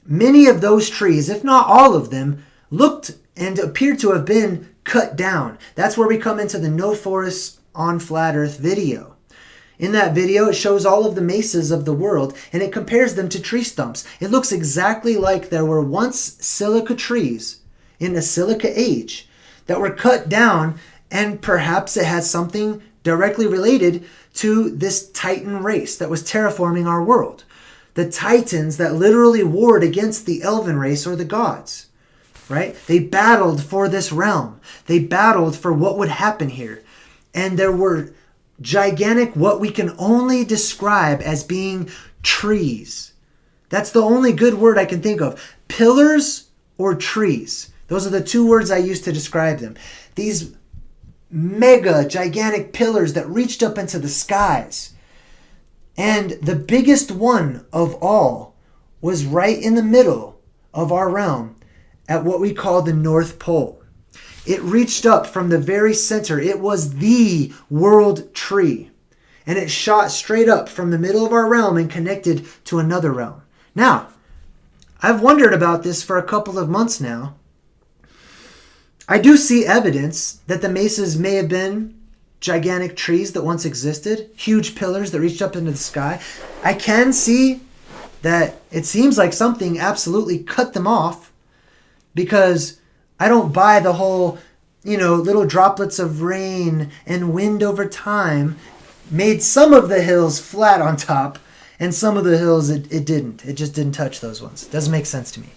many of those trees, if not all of them, looked and appeared to have been cut down. That's where we come into the No Forests on Flat Earth video. In that video, it shows all of the mesas of the world, and it compares them to tree stumps. It looks exactly like there were once silica trees in the Silica Age that were cut down, and perhaps it has something directly related to this Titan race that was terraforming our world. The Titans that literally warred against the Elven race or the gods, right? They battled for this realm. They battled for what would happen here. And there were gigantic, what we can only describe as being trees. That's the only good word I can think of. Pillars or trees. Those are the two words I use to describe them. These mega gigantic pillars that reached up into the skies. And the biggest one of all was right in the middle of our realm at what we call the North Pole. It reached up from the very center. It was the world tree. And it shot straight up from the middle of our realm and connected to another realm. Now, I've wondered about this for a couple of months now. I do see evidence that the mesas may have been gigantic trees that once existed, huge pillars that reached up into the sky. I can see that it seems like something absolutely cut them off, because I don't buy the whole, little droplets of rain and wind over time made some of the hills flat on top, and some of the hills it didn't. It just didn't touch those ones. It doesn't make sense to me.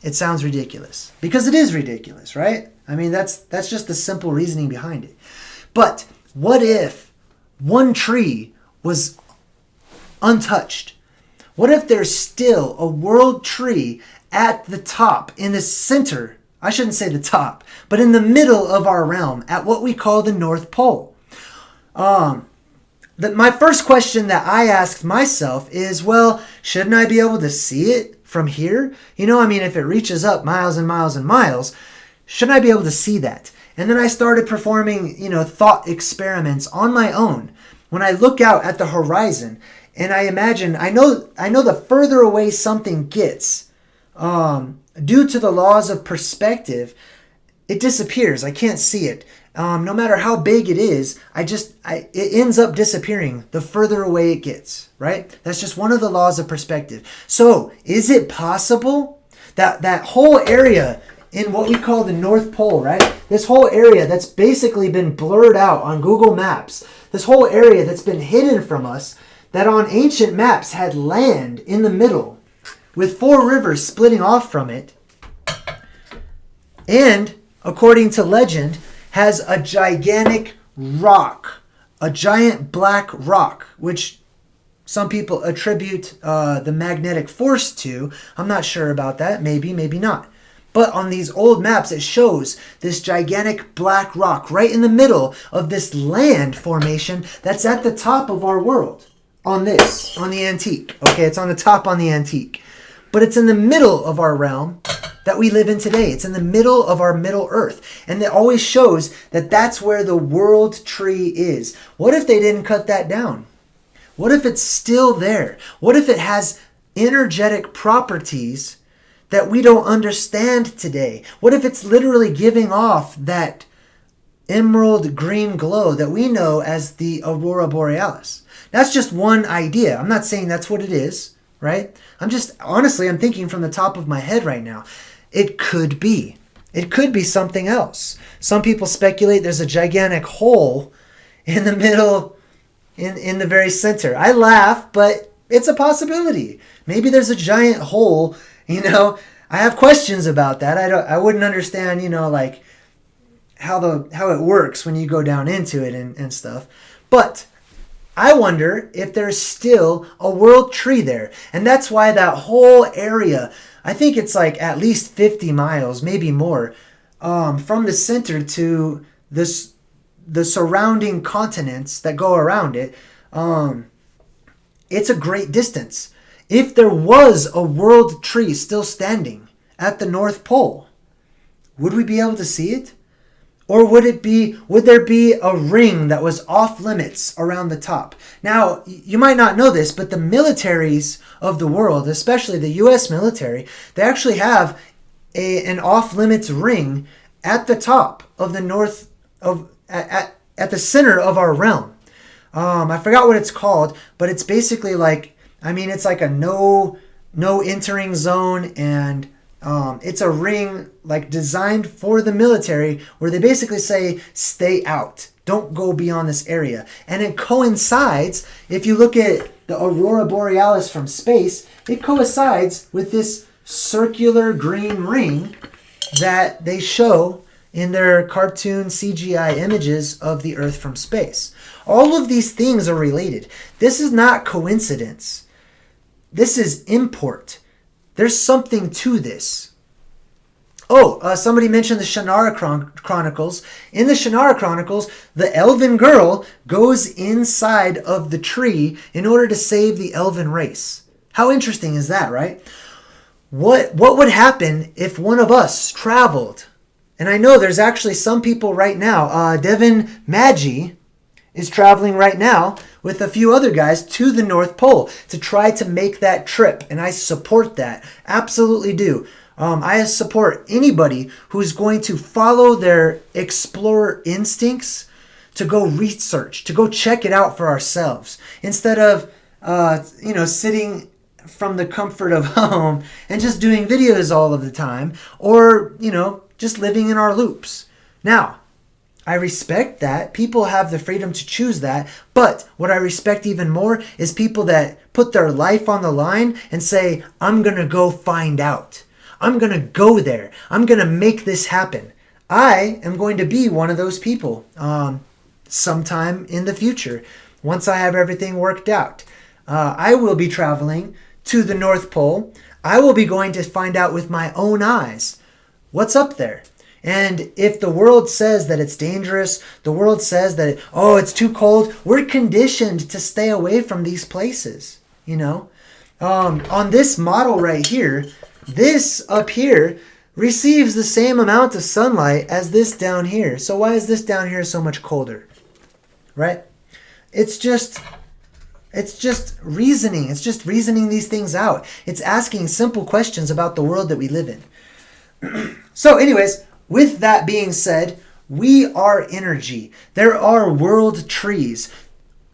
It sounds ridiculous, because it is ridiculous, right? I mean, that's just the simple reasoning behind it. But what if one tree was untouched? What if there's still a world tree at the top, in the center? I shouldn't say the top, but in the middle of our realm, at what we call the North Pole. My first question that I asked myself is, well, shouldn't I be able to see it from here? If it reaches up miles and miles and miles, shouldn't I be able to see that? And then I started performing, thought experiments on my own. When I look out at the horizon and I imagine, I know the further away something gets, due to the laws of perspective, it disappears. I can't see it. No matter how big it is, it ends up disappearing the further away it gets, right? That's just one of the laws of perspective. So is it possible that that whole area in what we call the North Pole, right? This whole area that's basically been blurred out on Google Maps, this whole area that's been hidden from us, that on ancient maps had land in the middle with 4 rivers splitting off from it, and according to legend, has a gigantic rock, a giant black rock, which some people attribute the magnetic force to. I'm not sure about that. Maybe, maybe not. But on these old maps, it shows this gigantic black rock right in the middle of this land formation that's at the top of our world. On the antique. Okay, it's on the top on the antique. But it's in the middle of our realm that we live in today. It's in the middle of our Middle Earth. And it always shows that that's where the world tree is. What if they didn't cut that down? What if it's still there? What if it has energetic properties that we don't understand today? What if it's literally giving off that emerald green glow that we know as the aurora borealis? That's just one idea. I'm not saying that's what it is, right? I'm thinking from the top of my head right now. It could be. It could be something else. Some people speculate there's a gigantic hole in the middle, in the very center. I laugh, but it's a possibility. Maybe there's a giant hole. I have questions about that. I wouldn't understand, how it works when you go down into it and stuff. But I wonder if there's still a world tree there. And that's why that whole area, I think it's like at least 50 miles, maybe more, from the center to the surrounding continents that go around it. It's a great distance. If there was a world tree still standing at the North Pole, would we be able to see it? Or would there be a ring that was off limits around the top? Now, you might not know this, but the militaries of the world, especially the U.S. military, they actually have an off limits ring at the top of the north at the center of our realm. I forgot what it's called, but it's basically it's like a no entering zone, and it's a ring designed for the military where they basically say, stay out. Don't go beyond this area. And it coincides, if you look at the aurora borealis from space, it coincides with this circular green ring that they show in their cartoon CGI images of the Earth from space. All of these things are related. This is not coincidence. This is import. There's something to this. Somebody mentioned the Shannara Chronicles. In the Shannara Chronicles, the elven girl goes inside of the tree in order to save the elven race. How interesting is that, right? What would happen if one of us traveled? And I know there's actually some people right now. Devin Maggi is traveling right now with a few other guys to the North Pole to try to make that trip. And I support that. Absolutely do. I support anybody who's going to follow their explorer instincts to go research, to go check it out for ourselves, instead of, sitting from the comfort of home and just doing videos all of the time, or, just living in our loops. Now, I respect that. People have the freedom to choose that. But what I respect even more is people that put their life on the line and say, I'm going to go find out. I'm going to go there. I'm going to make this happen. I am going to be one of those people sometime in the future, once I have everything worked out. I will be traveling to the North Pole. I will be going to find out with my own eyes what's up there. And if the world says that it's dangerous, the world says that, it's too cold, we're conditioned to stay away from these places, On this model right here, this up here receives the same amount of sunlight as this down here. So why is this down here so much colder? Right? It's just reasoning. It's just reasoning these things out. It's asking simple questions about the world that we live in. So anyways, with that being said, we are energy. There are world trees.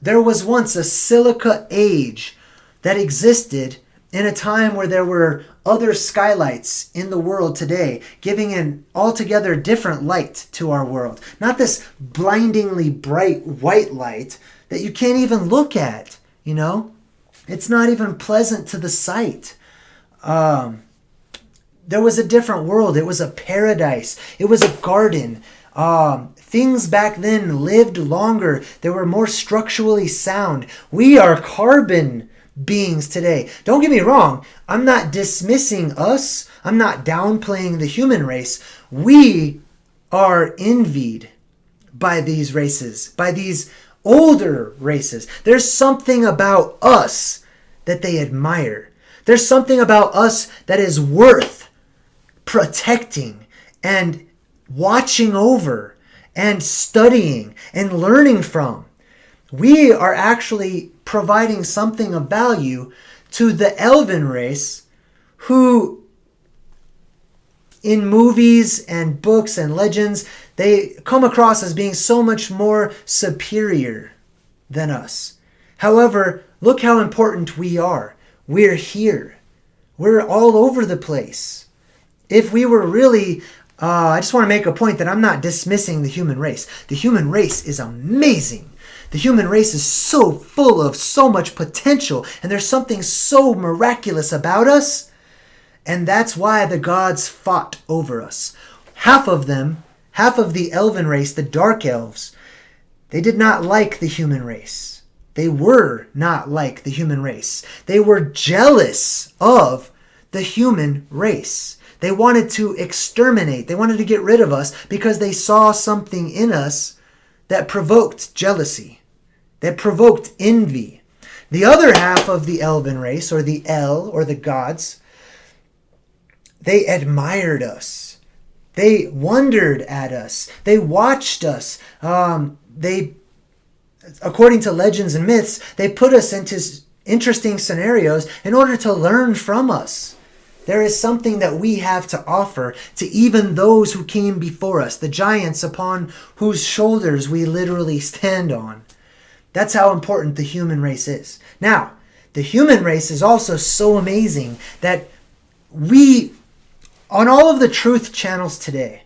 There was once a Silica Age that existed in a time where there were other skylights in the world today, giving an altogether different light to our world. Not this blindingly bright white light that you can't even look at, It's not even pleasant to the sight. There was a different world. It was a paradise. It was a garden. Things back then lived longer. They were more structurally sound. We are carbon beings today. Don't get me wrong. I'm not dismissing us. I'm not downplaying the human race. We are envied by these races, by these older races. There's something about us that they admire. There's something about us that is worth protecting and watching over and studying and learning from. We are actually providing something of value to the Elven race, who in movies and books and legends, they come across as being so much more superior than us. However, look how important we are. We're here. We're all over the place. If we were really, I just want to make a point that I'm not dismissing the human race. The human race is amazing. The human race is so full of so much potential, and there's something so miraculous about us, and that's why the gods fought over us. Half of the Elven race, the Dark Elves, they did not like the human race. They were not like the human race. They were jealous of the human race. They wanted to exterminate. They wanted to get rid of us because they saw something in us that provoked jealousy, that provoked envy. The other half of the Elven race, or the El, or the gods, they admired us. They wondered at us. They watched us. According to legends and myths, they put us into interesting scenarios in order to learn from us. There is something that we have to offer to even those who came before us, the giants upon whose shoulders we literally stand on. That's how important the human race is. Now, the human race is also so amazing that we, on all of the truth channels today,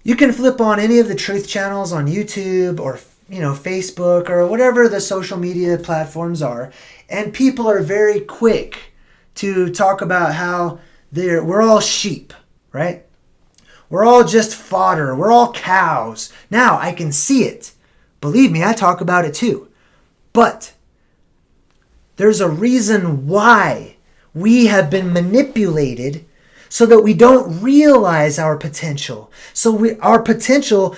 you can flip on any of the truth channels on YouTube or Facebook or whatever the social media platforms are, and people are very quick to talk about how we're all sheep, right? We're all just fodder. We're all cows. Now, I can see it. Believe me, I talk about it too. But there's a reason why we have been manipulated so that we don't realize our potential. Our potential,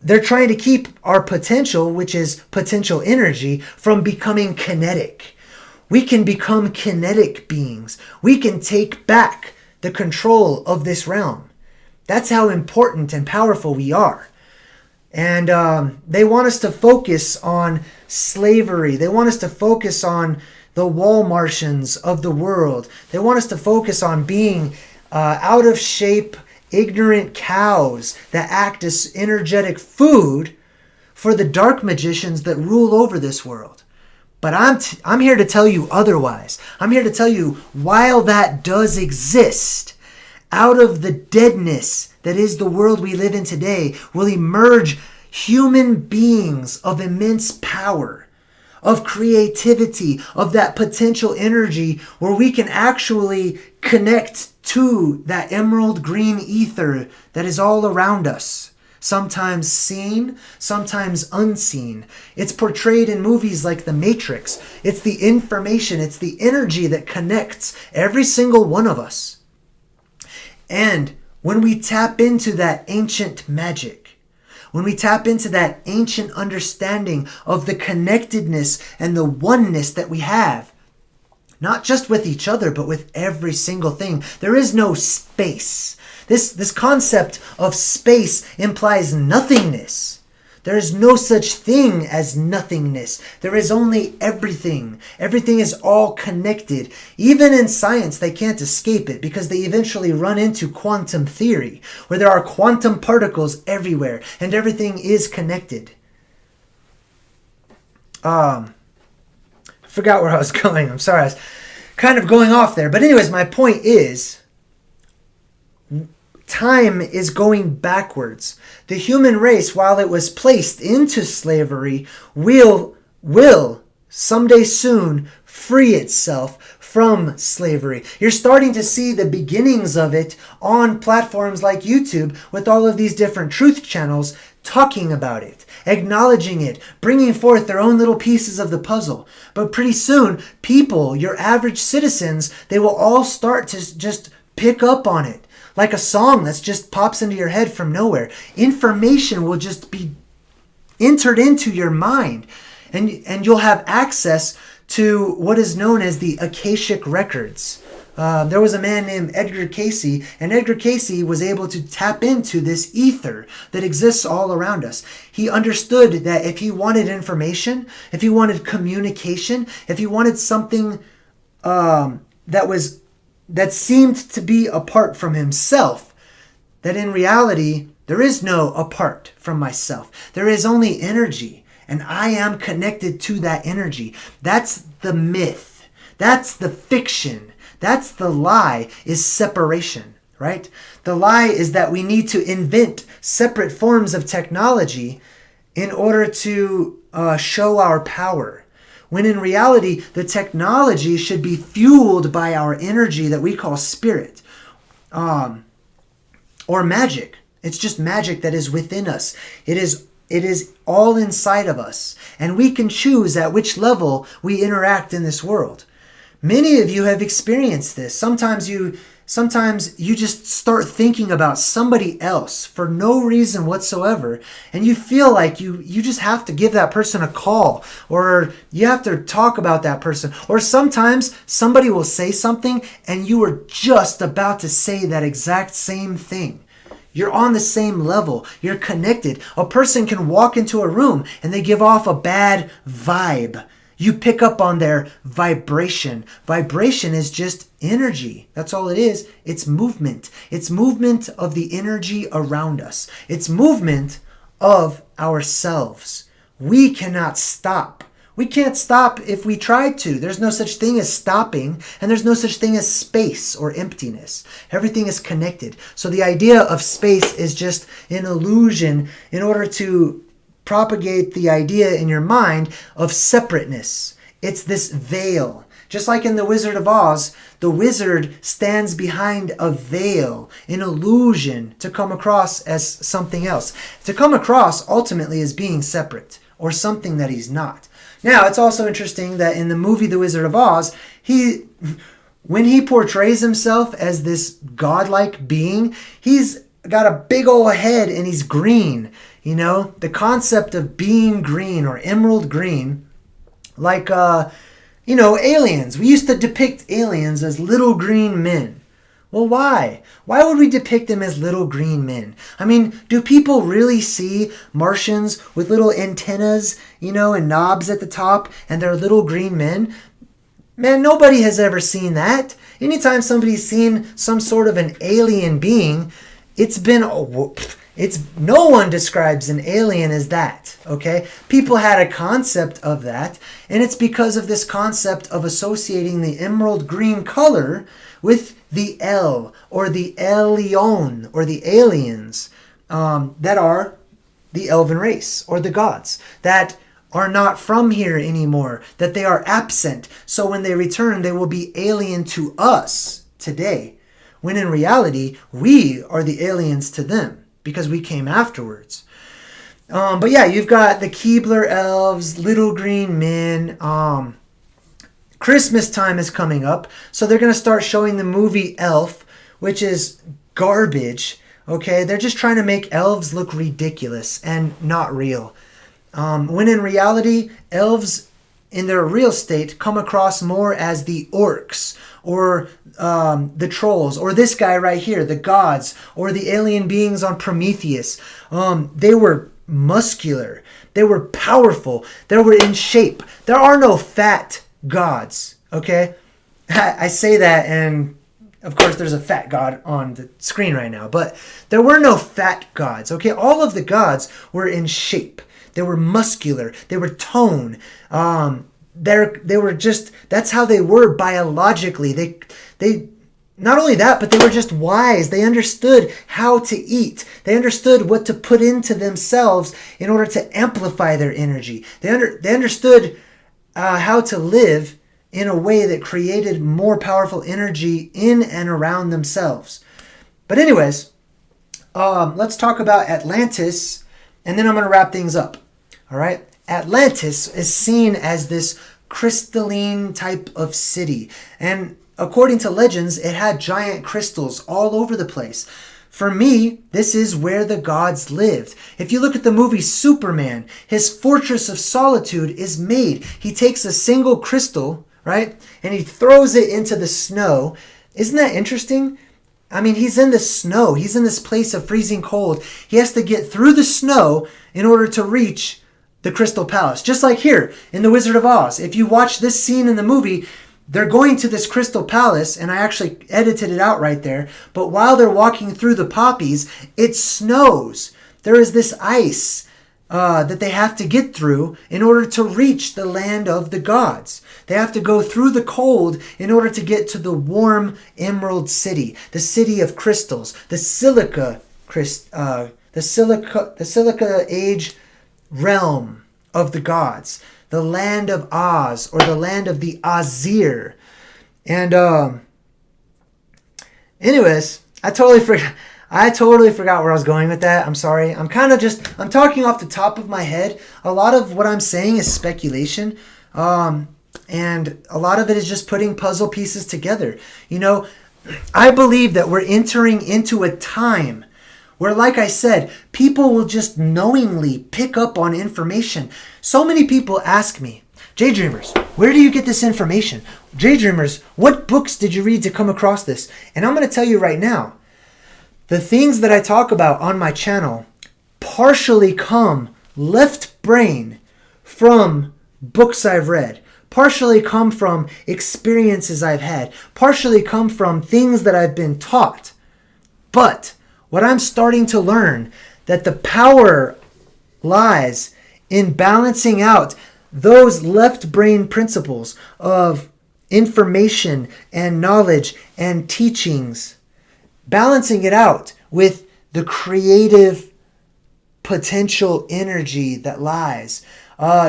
they're trying to keep our potential, which is potential energy, from becoming kinetic. We can become kinetic beings. We can take back the control of this realm. That's how important and powerful we are. And they want us to focus on slavery. They want us to focus on the wall Martians of the world. They want us to focus on being out of shape, ignorant cows that act as energetic food for the dark magicians that rule over this world. But I'm here to tell you otherwise. I'm here to tell you, while that does exist, out of the deadness that is the world we live in today will emerge human beings of immense power, of creativity, of that potential energy where we can actually connect to that emerald green ether that is all around us. Sometimes seen, sometimes unseen. It's portrayed in movies like The Matrix. It's the information, it's the energy that connects every single one of us. And when we tap into that ancient magic, when we tap into that ancient understanding of the connectedness and the oneness that we have, not just with each other, but with every single thing, there is no space. This concept of space implies nothingness. There is no such thing as nothingness. There is only everything. Everything is all connected. Even in science, they can't escape it because they eventually run into quantum theory, where there are quantum particles everywhere and everything is connected. I forgot where I was going. I'm sorry. I was kind of going off there. But anyways, my point is, time is going backwards. The human race, while it was placed into slavery, will someday soon free itself from slavery. You're starting to see the beginnings of it on platforms like YouTube with all of these different truth channels talking about it, acknowledging it, bringing forth their own little pieces of the puzzle. But pretty soon, people, your average citizens, they will all start to just pick up on it. Like a song that just pops into your head from nowhere. Information will just be entered into your mind. And you'll have access to what is known as the Akashic Records. There was a man named Edgar Cayce, and Edgar Cayce was able to tap into this ether that exists all around us. He understood that if he wanted information, if he wanted communication, if he wanted something that seemed to be apart from himself, that in reality, there is no apart from myself. There is only energy, and I am connected to that energy. That's the myth. That's the fiction. That's the lie, is separation, right? The lie is that we need to invent separate forms of technology in order to show our power. When in reality, the technology should be fueled by our energy that we call spirit, or magic. It's just magic that is within us. It is all inside of us, and we can choose at which level we interact in this world. Many of you have experienced this. Sometimes you just start thinking about somebody else for no reason whatsoever, and you feel like you just have to give that person a call, or you have to talk about that person. Or sometimes somebody will say something and you are just about to say that exact same thing. You're on the same level. You're connected. A person can walk into a room and they give off a bad vibe. You pick up on their vibration. Vibration is just energy. That's all it is. It's movement. It's movement of the energy around us. It's movement of ourselves. We cannot stop. We can't stop if we try to. There's no such thing as stopping, and there's no such thing as space or emptiness. Everything is connected. So the idea of space is just an illusion in order to propagate the idea in your mind of separateness. It's this veil. Just like in The Wizard of Oz, the wizard stands behind a veil, an illusion, to come across as something else. To come across ultimately as being separate, or something that he's not. Now, it's also interesting that in the movie The Wizard of Oz, when he portrays himself as this godlike being, he's got a big old head and he's green. You know, the concept of being green or emerald green, like, aliens. We used to depict aliens as little green men. Well, why? Why would we depict them as little green men? I mean, do people really see Martians with little antennas, and knobs at the top, and they're little green men? Man, nobody has ever seen that. Anytime somebody's seen some sort of an alien being, no one describes an alien as that, okay? People had a concept of that, and it's because of this concept of associating the emerald green color with the El, or the Elion, or the aliens, that are the Elven race, or the gods, that are not from here anymore, that they are absent. So when they return, they will be alien to us today, when in reality, we are the aliens to them, because we came afterwards. But yeah, you've got the Keebler elves, little green men. Christmas time is coming up, so they're going to start showing the movie Elf, which is garbage. Okay, they're just trying to make elves look ridiculous and not real. When in reality, elves in their real state come across more as the orcs, or the trolls, or this guy right here, the gods, or the alien beings on Prometheus. They were muscular. They were powerful. They were in shape. There are no fat gods, okay? I say that, and of course there's a fat god on the screen right now, but there were no fat gods, okay? All of the gods were in shape. They were muscular. They were toned. They were just, that's how they were biologically. They not only that, but they were just wise. They understood how to eat. They understood what to put into themselves in order to amplify their energy. They understood how to live in a way that created more powerful energy in and around themselves. But anyways, let's talk about Atlantis, and then I'm going to wrap things up. All right? Atlantis is seen as this crystalline type of city. And according to legends, it had giant crystals all over the place. For me, this is where the gods lived. If you look at the movie Superman, his fortress of solitude is made. He takes a single crystal, right? And he throws it into the snow. Isn't that interesting? I mean, he's in the snow. He's in this place of freezing cold. He has to get through the snow in order to reach the Crystal Palace. Just like here in The Wizard of Oz. If you watch this scene in the movie, they're going to this Crystal Palace, and I actually edited it out right there. But while they're walking through the poppies, it snows. There is this ice that they have to get through in order to reach the land of the gods. They have to go through the cold in order to get to the warm Emerald City, the city of crystals, the Silica Age realm of the gods, the land of Oz, or the land of the Azir. And anyways, I totally forgot where I was going with that. I'm sorry. I'm talking off the top of my head. A lot of what I'm saying is speculation. And a lot of it is just putting puzzle pieces together. I believe that we're entering into a time where, like I said, people will just knowingly pick up on information. So many people ask me, JayDreamerZ, where do you get this information? JayDreamerZ, what books did you read to come across this? And I'm going to tell you right now, the things that I talk about on my channel partially come left brain from books I've read, partially come from experiences I've had, partially come from things that I've been taught. But what I'm starting to learn, that the power lies in balancing out those left brain principles of information and knowledge and teachings, balancing it out with the creative potential energy that lies,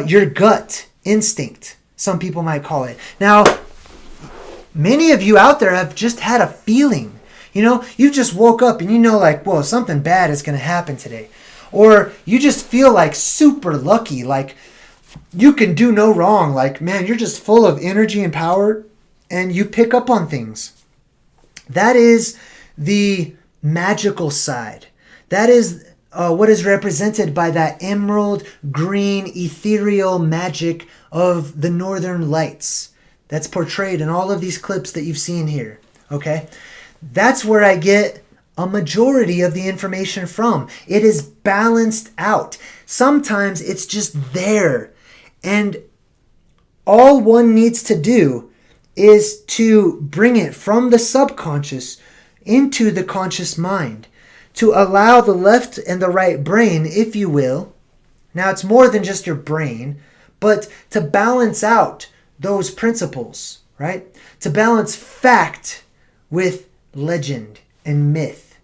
your gut instinct, some people might call it. Now, many of you out there have just had a feeling. You just woke up and like, whoa, something bad is going to happen today. Or you just feel like super lucky, like you can do no wrong. Like, man, you're just full of energy and power. and you pick up on things. That is the magical side. That is what is represented by that emerald green ethereal magic of the northern lights that's portrayed in all of these clips that you've seen here. Okay? That's where I get a majority of the information from. It is balanced out. Sometimes it's just there. And all one needs to do is to bring it from the subconscious into the conscious mind, to allow the left and the right brain, if you will. Now, it's more than just your brain, but to balance out those principles, right? To balance fact with legend and myth,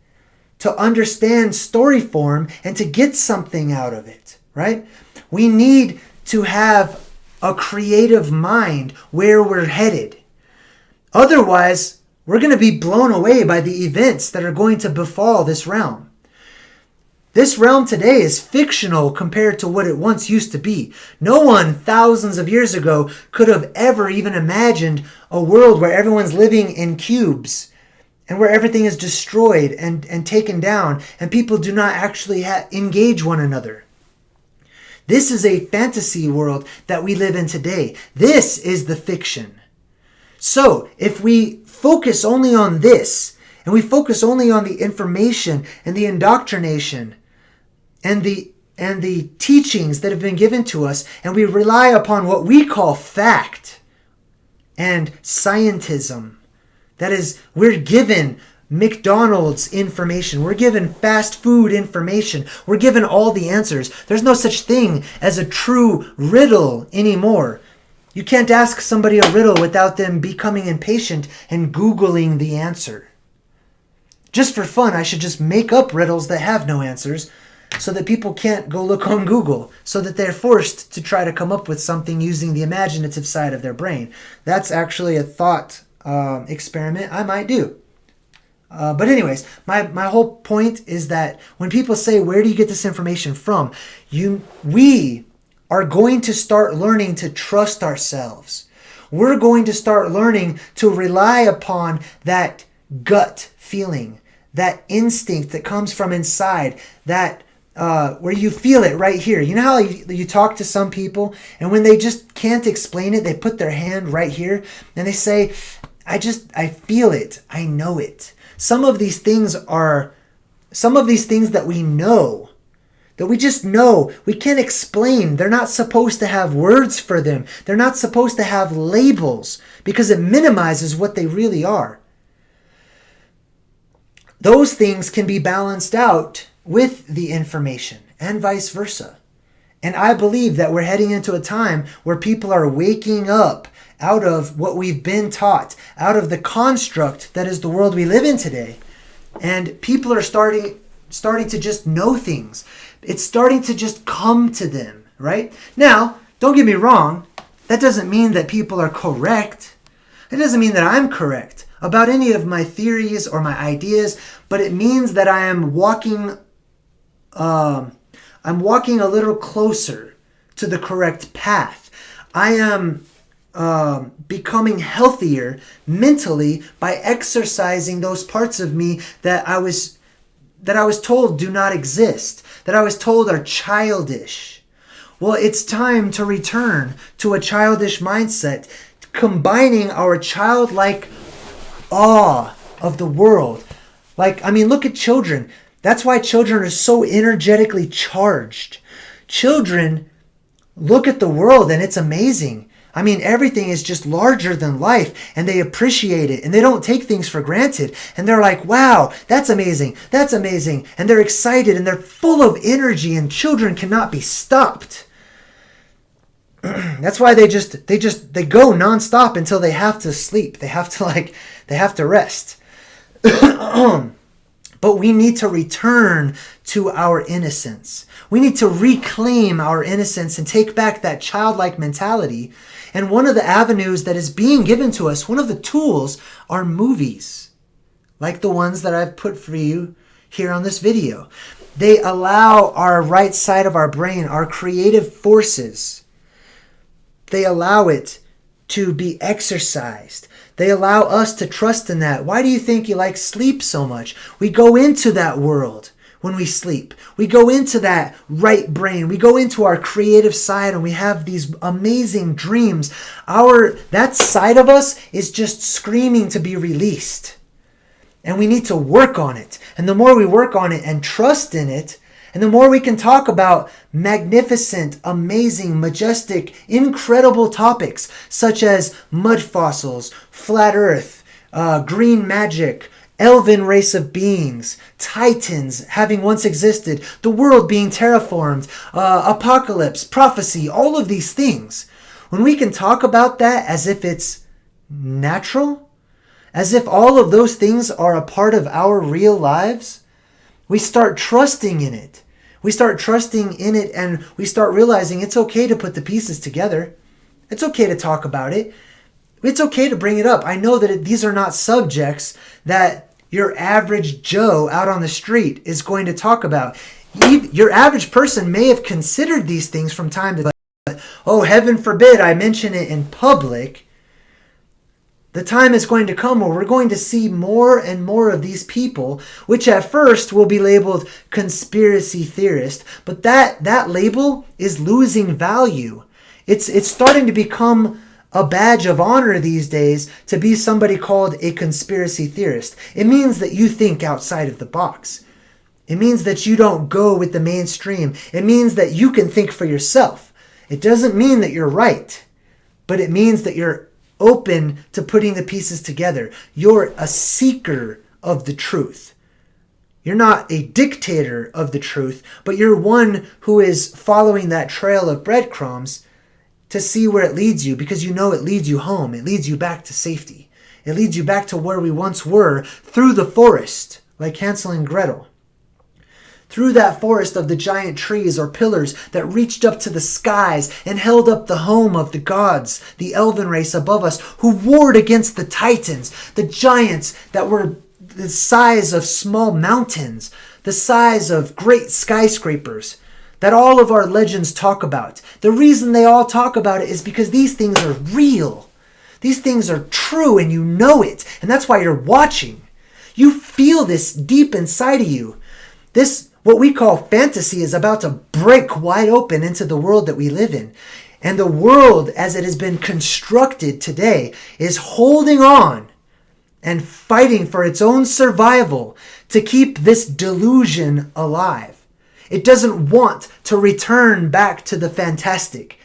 to understand story form and to get something out of it, right? We need to have a creative mind where we're headed. Otherwise, we're going to be blown away by the events that are going to befall this realm. This realm today is fictional compared to what it once used to be. No one thousands of years ago could have ever even imagined a world where everyone's living in cubes and where everything is destroyed and taken down and people do not actually engage one another. This is a fantasy world that we live in today. This is the fiction. So, if we focus only on this, and we focus only on the information and the indoctrination and the teachings that have been given to us, and we rely upon what we call fact and scientism, that is, we're given McDonald's information, we're given fast food information, we're given all the answers. There's no such thing as a true riddle anymore. You can't ask somebody a riddle without them becoming impatient and Googling the answer. Just for fun, I should just make up riddles that have no answers so that people can't go look on Google, so that they're forced to try to come up with something using the imaginative side of their brain. That's actually a thought experiment I might do. But anyways, my whole point is that when people say, where do you get this information from? We are going to start learning to trust ourselves. We're going to start learning to rely upon that gut feeling, that instinct that comes from inside, that where you feel it right here. You know how you talk to some people and when they just can't explain it, they put their hand right here and they say, I feel it. I know it. Some of these things that we know, that we just know, we can't explain. They're not supposed to have words for them. They're not supposed to have labels because it minimizes what they really are. Those things can be balanced out with the information and vice versa. And I believe that we're heading into a time where people are waking up out of what we've been taught, out of the construct that is the world we live in today. And people are starting to just know things. It's starting to just come to them, right? Now, don't get me wrong. That doesn't mean that people are correct. It doesn't mean that I'm correct about any of my theories or my ideas, but it means that I am walking a little closer to the correct path. I am becoming healthier mentally by exercising those parts of me that I was told do not exist, that I was told are childish. Well, it's time to return to a childish mindset, combining our childlike awe of the world. Look at children. That's why children are so energetically charged. Children look at the world and it's amazing. Everything is just larger than life and they appreciate it and they don't take things for granted. And they're like, wow, that's amazing. That's amazing. And they're excited and they're full of energy and children cannot be stopped. That's why they go nonstop until they have to sleep. They have to rest. But we need to return to our innocence. We need to reclaim our innocence and take back that childlike mentality. And one of the avenues that is being given to us, one of the tools, are movies, like the ones that I've put for you here on this video. They allow our right side of our brain, our creative forces, they allow it to be exercised. They allow us to trust in that. Why do you think you like sleep so much? We go into that world when we sleep. We go into that right brain. We go into our creative side and we have these amazing dreams. That side of us is just screaming to be released. And we need to work on it. And the more we work on it and trust in it, and the more we can talk about magnificent, amazing, majestic, incredible topics such as mud fossils, flat earth, green magic, Elven race of beings, titans having once existed, the world being terraformed, apocalypse, prophecy, all of these things. When we can talk about that as if it's natural, as if all of those things are a part of our real lives, we start trusting in it. We start trusting in it and we start realizing it's okay to put the pieces together. It's okay to talk about it. It's okay to bring it up. I know that these are not subjects that your average Joe out on the street is going to talk about. Your average person may have considered these things from time to time, but oh, heaven forbid I mention it in public. The time is going to come where we're going to see more and more of these people, which at first will be labeled conspiracy theorist, but that label is losing value. It's starting to become a badge of honor these days to be somebody called a conspiracy theorist. It means that you think outside of the box. It means that you don't go with the mainstream. It means that you can think for yourself. It doesn't mean that you're right, but it means that you're open to putting the pieces together. You're a seeker of the truth. You're not a dictator of the truth, but you're one who is following that trail of breadcrumbs to see where it leads you, because you know it leads you home. It leads you back to safety. It leads you back to where we once were, through the forest, like Hansel and Gretel. Through that forest of the giant trees or pillars that reached up to the skies and held up the home of the gods, the Elven race above us, who warred against the titans, the giants that were the size of small mountains, the size of great skyscrapers, that all of our legends talk about. The reason they all talk about it is because these things are real. These things are true and you know it. And that's why you're watching. You feel this deep inside of you. This, what we call fantasy, is about to break wide open into the world that we live in. And the world as it has been constructed today is holding on and fighting for its own survival to keep this delusion alive. It doesn't want to return back to the fantastic,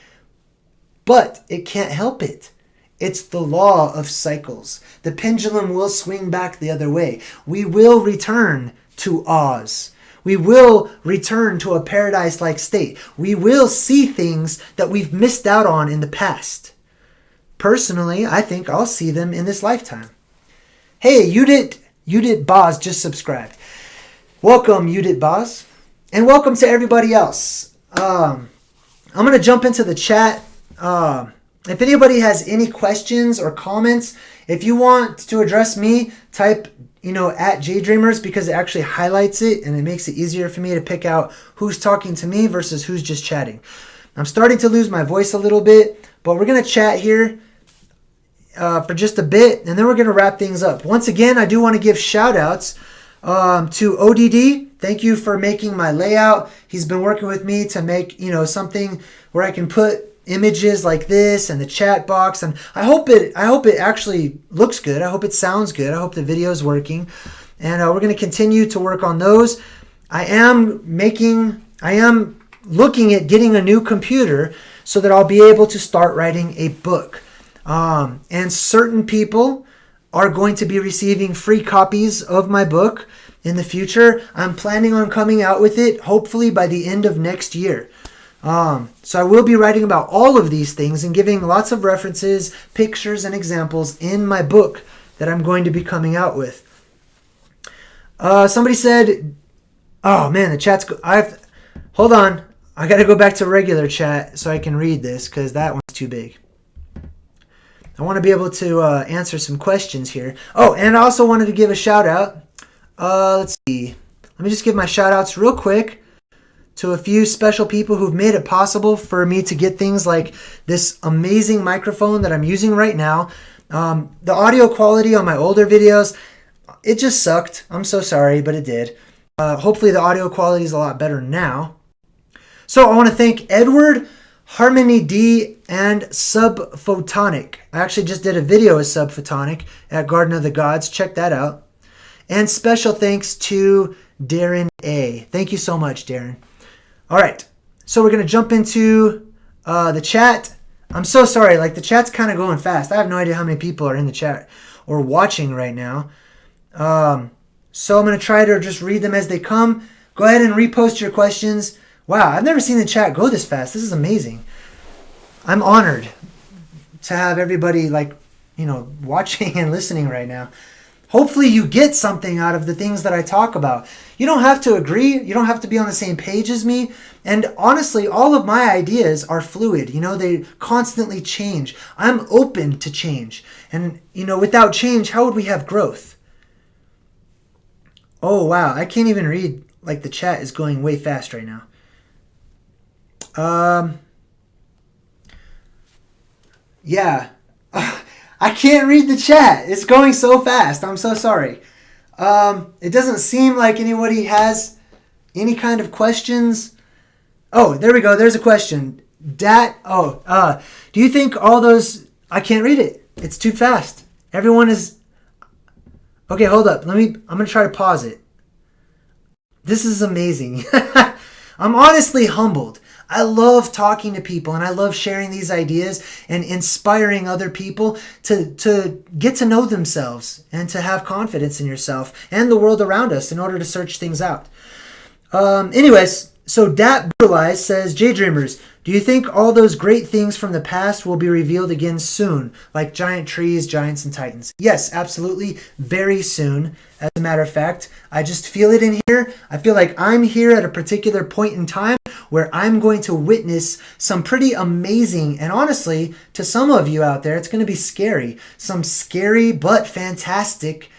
but it can't help it. It's the law of cycles. The pendulum will swing back the other way. We will return to Oz. We will return to a paradise-like state. We will see things that we've missed out on in the past. Personally, I think I'll see them in this lifetime. Hey, Udit Boz just subscribed. Welcome, Udit Boz. And welcome to everybody else. I'm going to jump into the chat. If anybody has any questions or comments, if you want to address me, type, at JayDreamerZ, because it actually highlights it and it makes it easier for me to pick out who's talking to me versus who's just chatting. I'm starting to lose my voice a little bit, but we're going to chat here for just a bit, and then we're going to wrap things up. Once again, I do want to give shout outs to ODD. Thank you for making my layout. He's been working with me to make, something where I can put images like this and the chat box, and I hope it actually looks good. I hope it sounds good. I hope the video is working, and we're going to continue to work on those. I am looking at getting a new computer so that I'll be able to start writing a book. And certain people are going to be receiving free copies of my book in the future. I'm planning on coming out with it hopefully by the end of next year. So I will be writing about all of these things and giving lots of references, pictures, and examples in my book that I'm going to be coming out with. Somebody said, oh man, the chat's... Hold on. I got to go back to regular chat so I can read this because that one's too big. I want to be able to answer some questions here. Oh, and I also wanted to give a shout out. Let's see. Let me just give my shout outs real quick to a few special people who've made it possible for me to get things like this amazing microphone that I'm using right now. The audio quality on my older videos, it just sucked. I'm so sorry, but it did. Hopefully the audio quality is a lot better now. So I want to thank Edward, Harmony D, and Subphotonic. I actually just did a video with Subphotonic at Garden of the Gods. Check that out. And special thanks to Darren A. Thank you so much, Darren. All right. So we're going to jump into the chat. I'm so sorry. Like, the chat's kind of going fast. I have no idea how many people are in the chat or watching right now. So I'm going to try to just read them as they come. Go ahead and repost your questions. Wow, I've never seen the chat go this fast. This is amazing. I'm honored to have everybody, like, watching and listening right now. Hopefully you get something out of the things that I talk about. You don't have to agree. You don't have to be on the same page as me. And honestly, all of my ideas are fluid. They constantly change. I'm open to change. And, without change, how would we have growth? Oh, wow. I can't even read. Like, the chat is going way fast right now. Yeah. I can't read the chat. It's going so fast. I'm so sorry. It doesn't seem like anybody has any kind of questions. Oh, there we go. There's a question. Do you think all those... I can't read it. It's too fast. Everyone is... Okay, hold up. I'm going to try to pause it. This is amazing. I'm honestly humbled. I love talking to people, and I love sharing these ideas and inspiring other people to get to know themselves and to have confidence in yourself and the world around us in order to search things out. Anyways, so Dat Brutalized says, JayDreamerZ, do you think all those great things from the past will be revealed again soon, like giant trees, giants, and titans? Yes, absolutely, very soon. As a matter of fact, I just feel it in here. I feel like I'm here at a particular point in time where I'm going to witness some pretty amazing, and honestly, to some of you out there, it's going to be scary. Some scary but fantastic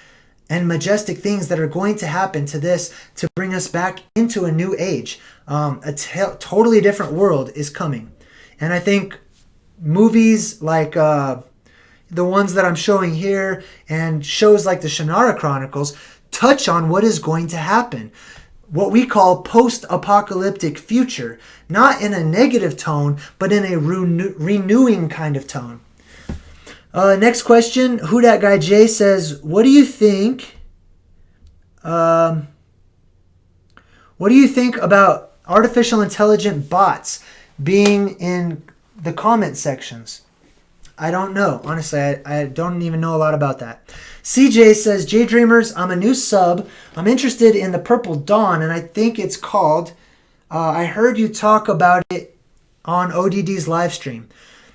and majestic things that are going to happen to this to bring us back into a new age. Totally different world is coming. And I think movies like the ones that I'm showing here and shows like the Shannara Chronicles touch on what is going to happen. What we call post-apocalyptic future. Not in a negative tone, but in a renewing kind of tone. Next question. Who Dat Guy Jay says, what do you think about artificial intelligent bots being in the comment sections? I don't know. Honestly, I don't even know a lot about that. CJ says, JayDreamerZ, I'm a new sub. I'm interested in the Purple Dawn, and I think it's called, I heard you talk about it on ODD's live stream.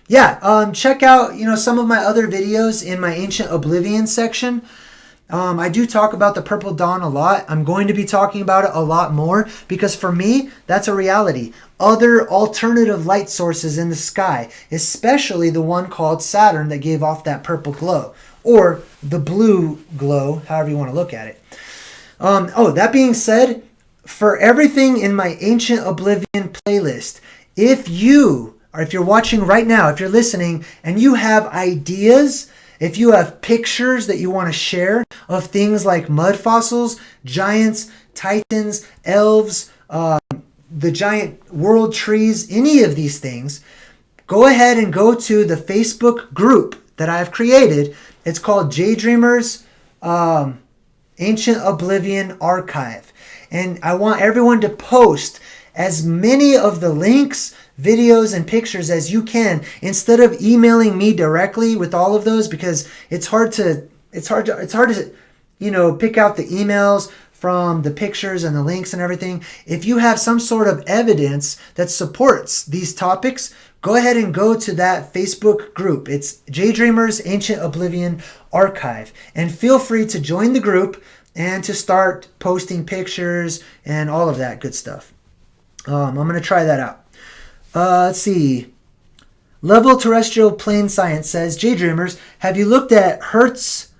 Yeah, check out, some of my other videos in my Ancient Oblivion section. I do talk about the Purple Dawn a lot. I'm going to be talking about it a lot more because for me, that's a reality. Other alternative light sources in the sky, especially the one called Saturn that gave off that purple glow, or the blue glow, however you want to look at it. That being said, for everything in my Ancient Oblivion playlist, if you're watching right now, if you're listening and you have ideas, if you have pictures that you want to share of things like mud fossils, giants, titans, elves, the giant world trees, any of these things, go ahead and go to the Facebook group that I've created. It's called JayDreamerZ Ancient Oblivion Archive. And I want everyone to post as many of the links, videos, and pictures as you can instead of emailing me directly with all of those, because it's hard to pick out the emails from the pictures and the links and everything. If you have some sort of evidence that supports these topics, go ahead and go to that Facebook group. It's JayDreamerZ Ancient Oblivion Archive, and feel free to join the group and to start posting pictures and all of that good stuff. I'm going to try that out. Let's see. Level Terrestrial Plane Science says, JayDreamerZ, have you looked at Hertz?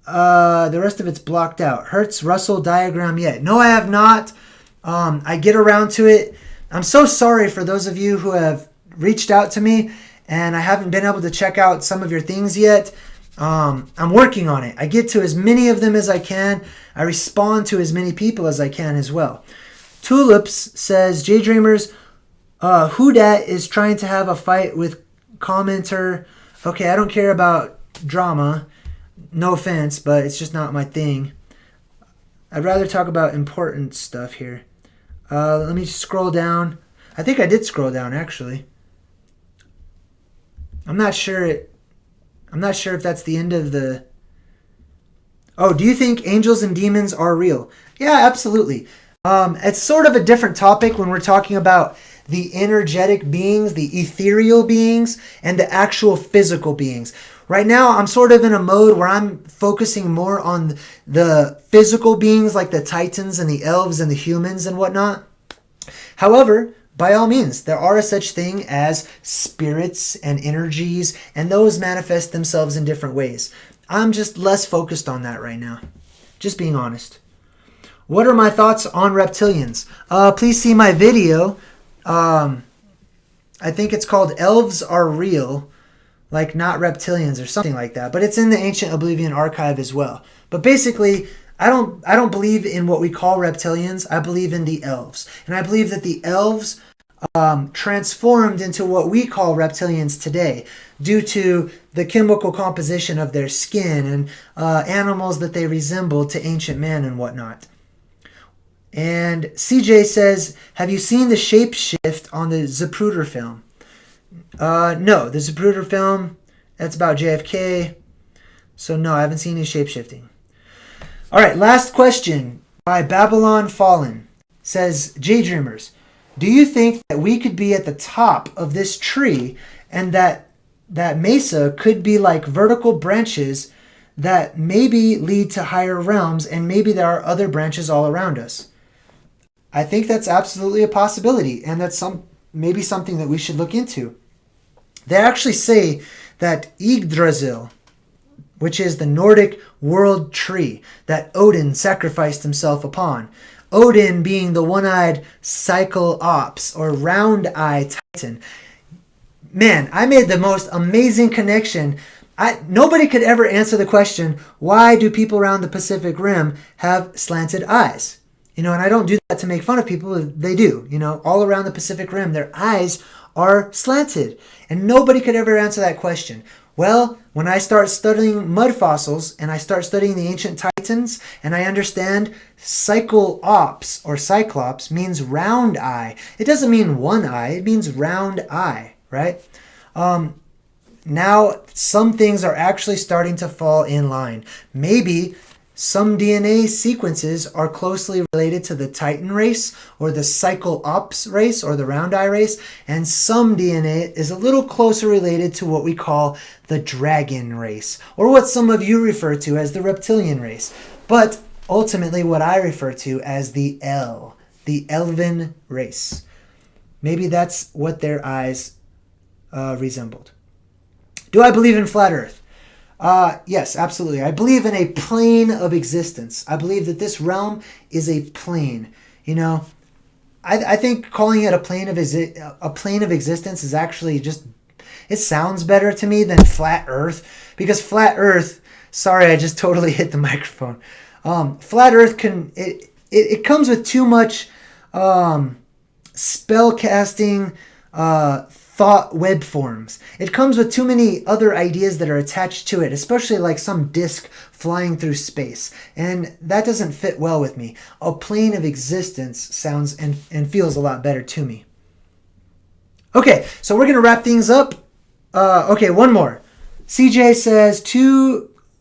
The rest of it's blocked out. Hertz-Russell diagram yet? No, I have not. I get around to it. I'm so sorry for those of you who have reached out to me and I haven't been able to check out some of your things yet. I'm working on it. I get to as many of them as I can. I respond to as many people as I can as well. Tulips says, JayDreamerZ, who dat is trying to have a fight with commenter. Okay, I don't care about drama. No offense, but it's just not my thing. I'd rather talk about important stuff here. Let me scroll down. I think I did scroll down, actually. I'm not sure if that's the end of the... Oh, do you think angels and demons are real? Yeah, absolutely. It's sort of a different topic when we're talking about the energetic beings, the ethereal beings, and the actual physical beings. Right now, I'm sort of in a mode where I'm focusing more on the physical beings like the titans and the elves and the humans and whatnot. However, by all means, there are such thing as spirits and energies, and those manifest themselves in different ways. I'm just less focused on that right now. Just being honest. What are my thoughts on reptilians? Please see my video. I think it's called Elves Are Real, like not reptilians or something like that. But it's in the Ancient Oblivion archive as well. But basically, I don't believe in what we call reptilians. I believe in the elves. And I believe that the elves transformed into what we call reptilians today due to the chemical composition of their skin and animals that they resemble to ancient man and whatnot. And CJ says, have you seen the shapeshift on the Zapruder film? No, the Zapruder film, that's about JFK. So no, I haven't seen any shapeshifting. All right, last question by Babylon Fallen. Says, JayDreamerZ, do you think that we could be at the top of this tree and that mesa could be like vertical branches that maybe lead to higher realms and maybe there are other branches all around us? I think that's absolutely a possibility, and that's maybe something that we should look into. They actually say that Yggdrasil, which is the Nordic world tree that Odin sacrificed himself upon, Odin being the one-eyed cyclops or round-eye titan. Man, I made the most amazing connection. Nobody could ever answer the question, why do people around the Pacific Rim have slanted eyes? And I don't do that to make fun of people. They do. All around the Pacific Rim, their eyes are slanted. And nobody could ever answer that question. Well, when I start studying mud fossils and I start studying the ancient titans and I understand cyclops or cyclops means round eye. It doesn't mean one eye. It means round eye, right? Now, some things are actually starting to fall in line. Maybe some DNA sequences are closely related to the Titan race or the Cyclops race or the Round Eye race, and some DNA is a little closer related to what we call the Dragon race, or what some of you refer to as the Reptilian race, but ultimately what I refer to as the Elven race. Maybe that's what their eyes resembled. Do I believe in flat Earth? Yes, absolutely. I believe in a plane of existence. I believe that this realm is a plane. I think calling it a plane of existence is actually just, it sounds better to me than flat Earth, because flat Earth, sorry, I just totally hit the microphone. Flat Earth it comes with too much spell casting, thought web forms. It comes with too many other ideas that are attached to it, especially like some disk flying through space. And that doesn't fit well with me. A plane of existence sounds and feels a lot better to me. Okay, so we're going to wrap things up. Okay, one more. CJ says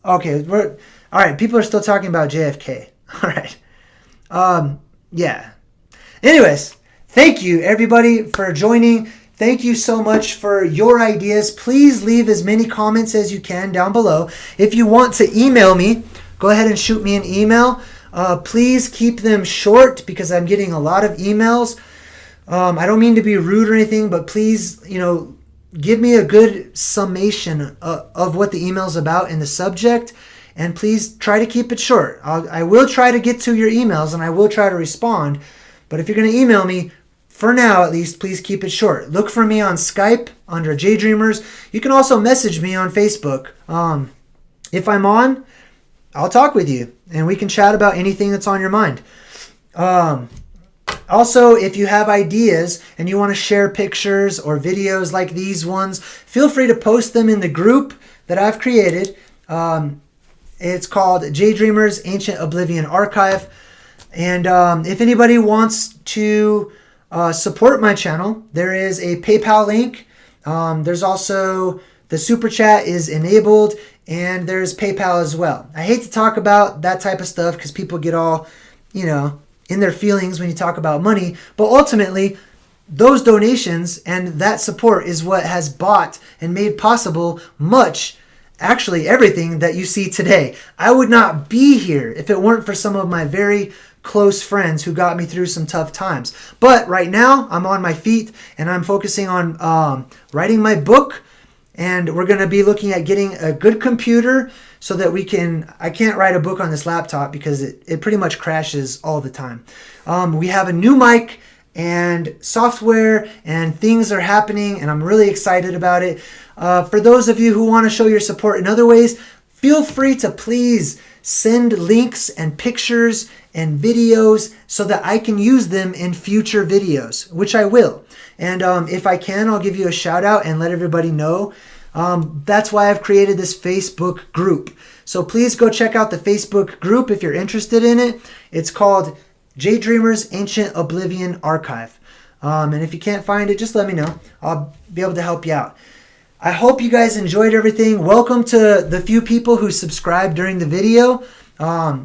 okay, all right, people are still talking about JFK. All right. Yeah. Anyways, thank you everybody for joining. Thank you so much for your ideas. Please leave as many comments as you can down below. If you want to email me, go ahead and shoot me an email. Please keep them short because I'm getting a lot of emails. I don't mean to be rude or anything, but please, give me a good summation of what the email's about and the subject. And please try to keep it short. I will try to get to your emails and I will try to respond. But if you're going to email me, for now, at least, please keep it short. Look for me on Skype under JayDreamerZ. You can also message me on Facebook. if I'm on, I'll talk with you and we can chat about anything that's on your mind. Also, if you have ideas and you want to share pictures or videos like these ones, feel free to post them in the group that I've created. It's called JayDreamerZ Ancient Oblivion Archive. And if anybody wants to support my channel, there is a PayPal link. There's also the Super Chat is enabled, and there's PayPal as well. I hate to talk about that type of stuff because people get all, in their feelings when you talk about money. But ultimately, those donations and that support is what has bought and made possible actually everything that you see today. I would not be here if it weren't for some of my very close friends who got me through some tough times. But right now, I'm on my feet and I'm focusing on writing my book. And we're going to be looking at getting a good computer so that I can't write a book on this laptop because it pretty much crashes all the time. We have a new mic and software and things are happening and I'm really excited about it. For those of you who want to show your support in other ways, feel free to please send links and pictures and videos so that I can use them in future videos, which I will. And if I can, I'll give you a shout out and let everybody know. That's why I've created this Facebook group. So please go check out the Facebook group if you're interested in it. It's called JayDreamerZ Ancient Oblivion Archive. And if you can't find it, just let me know. I'll be able to help you out. I hope you guys enjoyed everything. Welcome to the few people who subscribed during the video.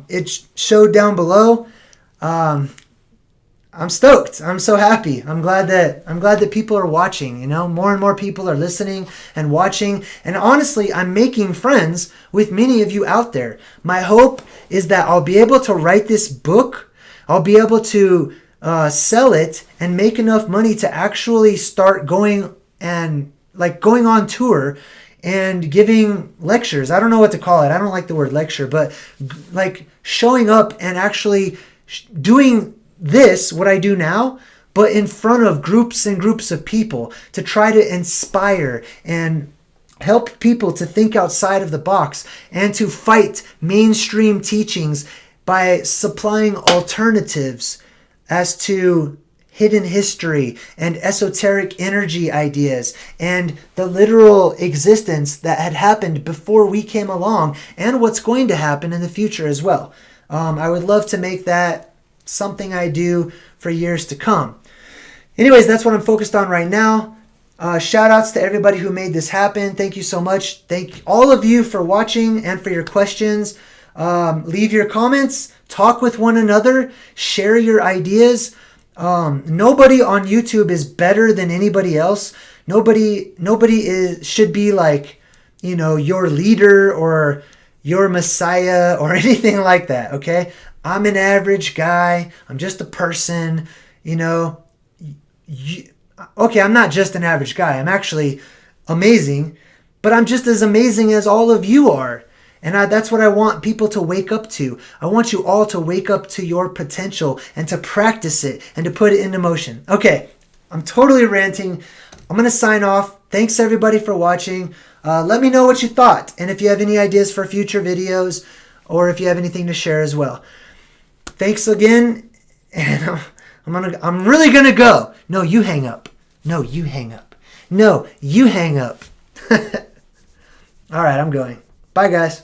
It showed down below. I'm stoked. I'm so happy. I'm glad that people are watching, more and more people are listening and watching. And honestly, I'm making friends with many of you out there. My hope is that I'll be able to write this book. I'll be able to sell it and make enough money to actually start going on tour and giving lectures. I don't know what to call it. I don't like the word lecture, but like showing up and actually doing this, what I do now, but in front of groups and groups of people to try to inspire and help people to think outside of the box and to fight mainstream teachings by supplying alternatives as to hidden history and esoteric energy ideas and the literal existence that had happened before we came along and what's going to happen in the future as well. I would love to make that something I do for years to come. Anyways, that's what I'm focused on right now. Shout outs to everybody who made this happen. Thank you so much. Thank all of you for watching and for your questions. Leave your comments, talk with one another, share your ideas. Nobody on YouTube is better than anybody else. Nobody should be like, your leader or your messiah or anything like that, okay? I'm an average guy. I'm just a person, Okay, I'm not just an average guy. I'm actually amazing, but I'm just as amazing as all of you are. And that's what I want people to wake up to. I want you all to wake up to your potential and to practice it and to put it into motion. Okay, I'm totally ranting. I'm going to sign off. Thanks everybody for watching. Let me know what you thought. And if you have any ideas for future videos or if you have anything to share as well. Thanks again. And I'm really going to go. No, you hang up. No, you hang up. No, you hang up. All right, I'm going. Bye, guys.